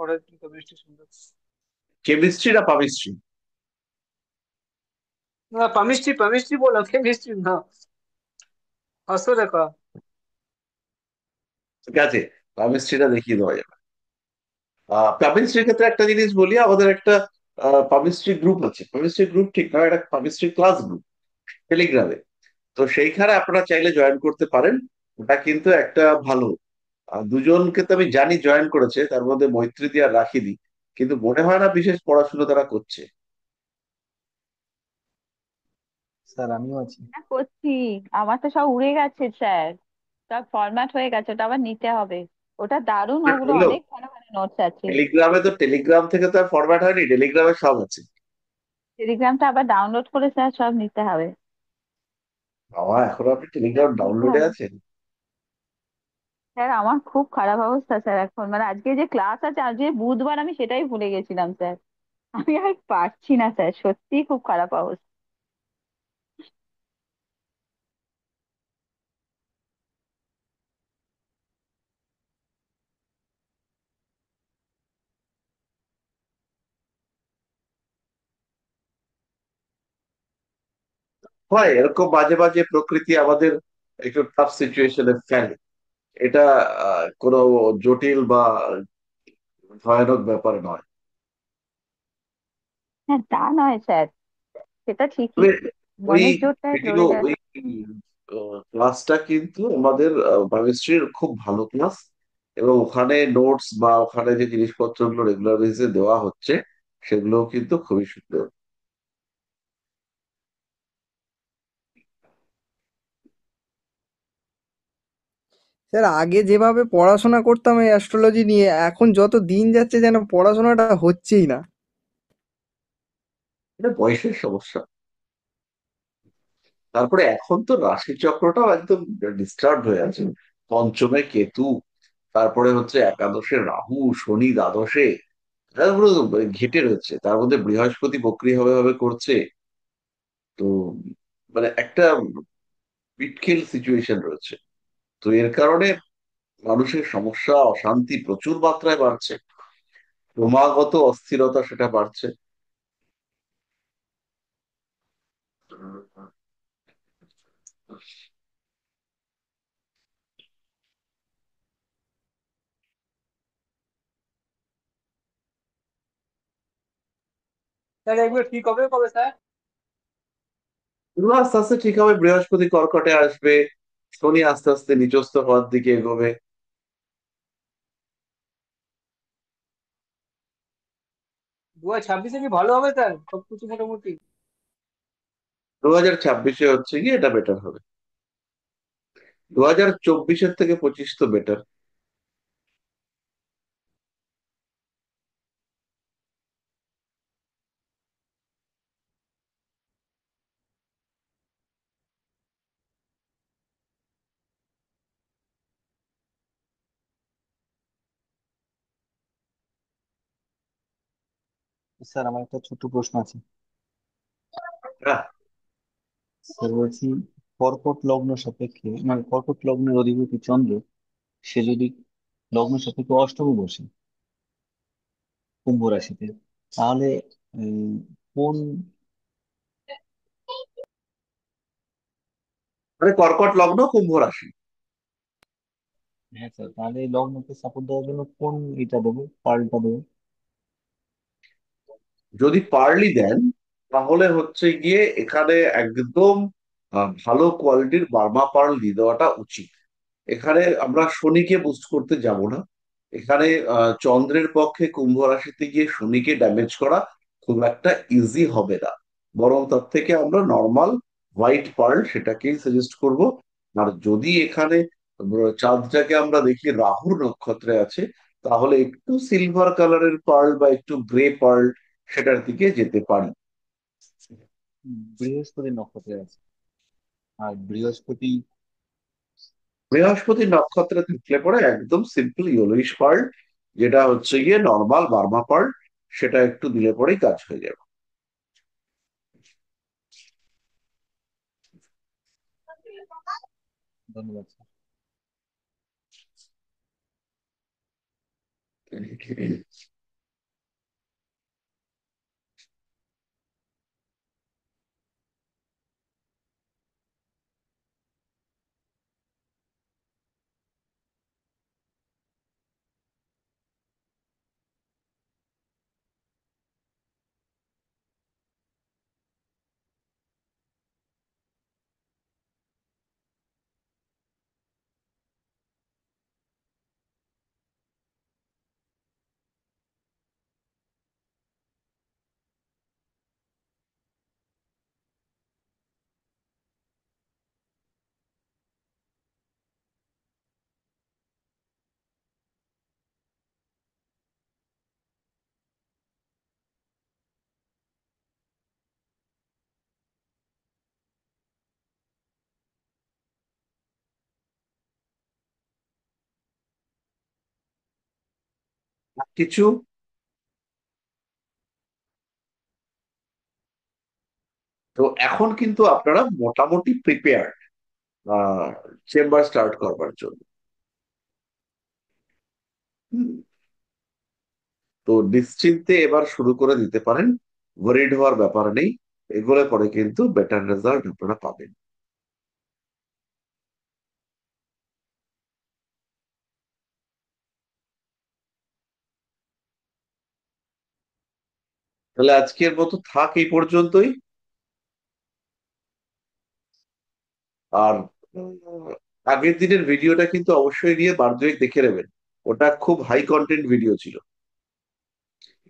ওরা একটু কেমিস্ট্রি সম্বন্ধে। কেমিস্ট্রি না পামিস্ট্রি? না, কেমিস্ট্রি কেমিস্ট্রি বললাম, কেমিস্ট্রি না, আসলে কা। ঠিক আছে, পামিস্ট্রিটা দেখিয়ে দেওয়া যাবে। পামিস্ট্রির ক্ষেত্রে একটা জিনিস বলি, আমাদের একটা পামিস্ট্রি গ্রুপ আছে। পামিস্ট্রি গ্রুপ ঠিক নয়, একটা পামিস্ট্রি ক্লাস গ্রুপ টেলিগ্রামে। তো সেইখানে আপনারা চাইলে জয়েন করতে পারেন। ওটা কিন্তু একটা ভালো, দুজনকে তো আমি জানি জয়েন করেছে, তার মধ্যে মৈত্রী দিয়ে আর রাখিনি, কিন্তু মনে হয় না বিশেষ পড়াশোনা তারা করছে। স্যার আমিও আছি। হ্যাঁ করছি, আমার তো সব উড়ে গেছে স্যার, সব ফরম্যাট হয়ে গেছে, ওটা আবার নিতে হবে। ওটা দারুণ, ওগুলো হলো, অনেক ভালো ভালো নোটস আছে। টেলিগ্রামে তো, টেলিগ্রাম থেকে তো আর ফরম্যাট হয়নি, টেলিগ্রামে সব আছে। টেলিগ্রামটা আবার ডাউনলোড করে স্যার সব নিতে হবে। বাবা, এখনো আপনি সব টেলিগ্রাম নিতে ডাউনলোডে হবে আছেন? স্যার, আমার খুব খারাপ অবস্থা স্যার এখন, মানে আজকে যে ক্লাস আছে, আজকে বুধবার, আমি সেটাই ভুলে গেছিলাম স্যার। আমি আর পারছি না স্যার, সত্যি খুব খারাপ অবস্থা। হয় এরকম, মাঝে মাঝে প্রকৃতি আমাদের একটু টাফ সিচুয়েশনে ফেলে। এটা কোনো জটিল বা ভয়ানক ব্যাপার নয়। হ্যাঁ তা নয় স্যার, সেটা ঠিকই। তবে ওই মনের জোরটা এগুলো চলে ওই যাচ্ছে। ক্লাসটা কিন্তু আমাদের বায়োহিস্ট্রির খুব ভালো ক্লাস, এবং ওখানে নোটস বা ওখানে যে জিনিসপত্রগুলো রেগুলার বেসিসে দেওয়া হচ্ছে সেগুলো কিন্তু খুবই সুন্দর। স্যার আগে যেভাবে পড়াশোনা করতাম এই অ্যাস্ট্রোলজি নিয়ে, এখন যত দিন যাচ্ছে যেন পড়াশোনাটা হচ্ছেই না। এটা বয়সের সমস্যা। তারপরে এখন তো রাশি চক্রটাও একদম ডিস্টার্ব হয়ে আছে। পঞ্চমে কেতু, তারপরে হচ্ছে একাদশে রাহু, শনি দ্বাদশে, তারপরে ঘেটে রয়েছে, তার মধ্যে বৃহস্পতি বক্রি হবে হবে করছে। তো মানে একটা বিটকেল সিচুয়েশন রয়েছে। তো এর কারণে মানুষের সমস্যা অশান্তি প্রচুর মাত্রায় বাড়ছে, ক্রমাগত অস্থিরতা সেটা বাড়ছে। স্যার এগুলো ঠিক হবে কবে স্যার? এগুলো আস্তে আস্তে ঠিক হবে, বৃহস্পতি কর্কটে আসবে, শনি আস্তে আস্তে নিচস্থ হওয়ার দিকে এগোবে। 2026 কি ভালো হবে স্যার সবকিছু মোটামুটি? 2026-এ হচ্ছে কি এটা বেটার হবে, 2024-এর থেকে 25 তো বেটার। স্যার আমার একটা ছোট্ট প্রশ্ন আছে। হ্যাঁ, স্যার বলছি, কর্কট লগ্ন সাপেক্ষে মানে কর্কট লগ্নের অধিপতি চন্দ্র, সে যদি লগ্ন সাপেক্ষে অষ্টমে বসে কুম্ভ রাশিতে, তাহলে উম, কোন, মানে কর্কট লগ্ন কুম্ভ রাশি, হ্যাঁ স্যার, তাহলে এই লগ্নকে সাপোর্ট দেওয়ার জন্য কোন এটা দেবো, পাল্টা দেবো? যদি পারলি দেন তাহলে হচ্ছে গিয়ে এখানে একদম ভালো কোয়ালিটির বার্মা পার্ল দিয়ে দেওয়াটা উচিত। এখানে আমরা শনিকে বুস্ট করতে যাব না। এখানে চন্দ্রের পক্ষে কুম্ভ রাশিতে গিয়ে শনিকে ড্যামেজ করা খুব একটা ইজি হবে না, বরং তার থেকে আমরা নর্মাল হোয়াইট পার্ল সেটাকেই সাজেস্ট করব। আর যদি এখানে চাঁদটাকে আমরা দেখি রাহুর নক্ষত্রে আছে, তাহলে একটু সিলভার কালারের পার্ল বা একটু গ্রে পার্ল সেটার দিকে যেতে পারি। বৃহস্পতি নক্ষত্রে আছে, আর বৃহস্পতি, বৃহস্পতি নক্ষত্রে থাকলে পরে একদম সিম্পল ইয়েলোইশ পার্ল, যেটা হচ্ছে গিয়ে নর্মাল বার্মা পার্ল, সেটা একটু দিলে পরেই কাজ হয়ে যাবে। ধন্যবাদ স্যার। কিছু, তো এখন কিন্তু আপনারা মোটামুটি প্রিপেয়ার চেম্বার স্টার্ট করবার জন্য। হুম, তো নিশ্চিন্তে এবার শুরু করে দিতে পারেন, ওয়ারিড হওয়ার ব্যাপার নেই, এগুলো পরে কিন্তু বেটার রেজাল্ট আপনারা পাবেন। তাহলে আজকের মতো থাক এই পর্যন্তই। আর উম, আগের দিনের ভিডিওটা কিন্তু অবশ্যই নিয়ে বার দুয়েক দেখে নেবেন। ওটা খুব হাই কন্টেন্ট ভিডিও ছিল।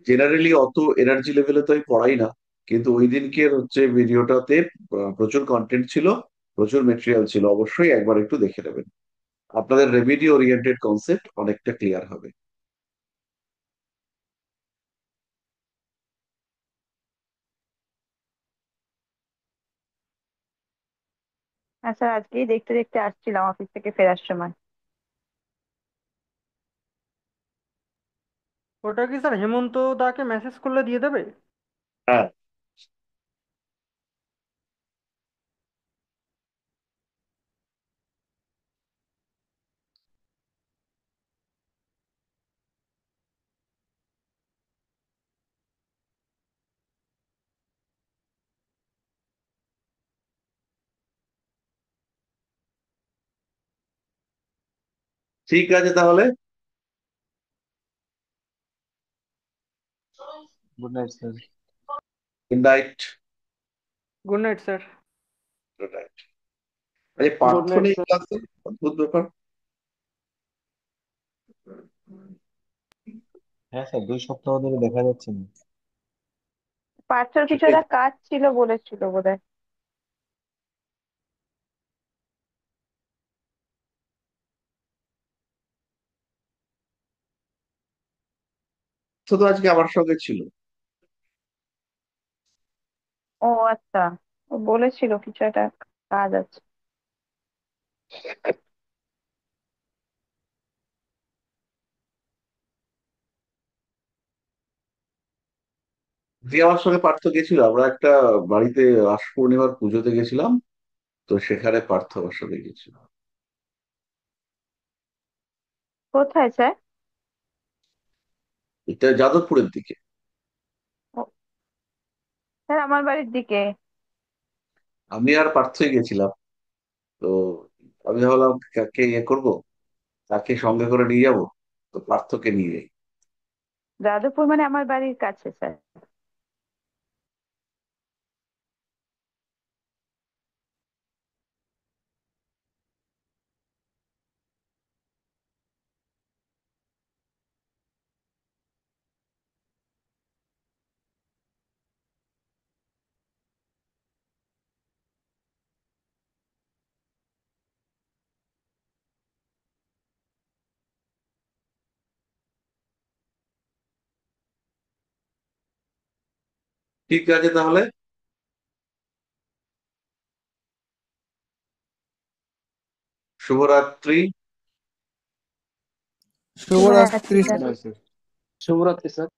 জেনারেলি অত এনার্জি লেভেলে তো আমি পড়াই না, কিন্তু ওই দিনকের ভিডিওটাতে প্রচুর কন্টেন্ট ছিল, প্রচুর মেটেরিয়াল ছিল, অবশ্যই একবার একটু দেখে নেবেন। আপনাদের রেমেডি ওরিয়েন্টেড কনসেপ্ট অনেকটা ক্লিয়ার হবে। হ্যাঁ স্যার, আজকেই দেখতে দেখতে আসছিলাম অফিস থেকে ফেরার সময়। ওটা কি স্যার হেমন্ত দাকে মেসেজ করলে দিয়ে দেবে? হ্যাঁ, ঠিক আছে তাহলে। Good night sir. Good night. Good night sir. Good night. আরে গুড পার্থ নাইট নেই স্যার। ক্লাসে, অদ্ভুত ব্যাপার। হ্যাঁ স্যার, 2 সপ্তাহ ধরে দেখা যাচ্ছে না। পার্থর কিছু একটা কাজ ছিল বলেছিল বোধহয়। শুধু আজকে আমার সঙ্গে ছিল। ও আচ্ছা, ও বলেছিল কিছু একটা কাজ আছে। দিয়ে আমার সঙ্গে পার্থ গেছিল, আমরা একটা বাড়িতে রাস পূর্ণিমার পুজোতে গেছিলাম, তো সেখানে পার্থ আমার সঙ্গে গেছিল। কোথায় স্যার? এটা যাদবপুরের দিকে। ও, স্যার আমার বাড়ির দিকে। আমি আর পার্থই গেছিলাম। তো আমি ভাবলাম কাকে ইয়ে করবো, তাকে সঙ্গে করে নিয়ে যাবো, তো পার্থকে নিয়ে যাই। যাদবপুর মানে আমার বাড়ির কাছে স্যার। ঠিক আছে তাহলে। শুভরাত্রি। শুভরাত্রি শুভরাত্রি good sir. Sir. Night sir. শুভরাত্রি স্যার।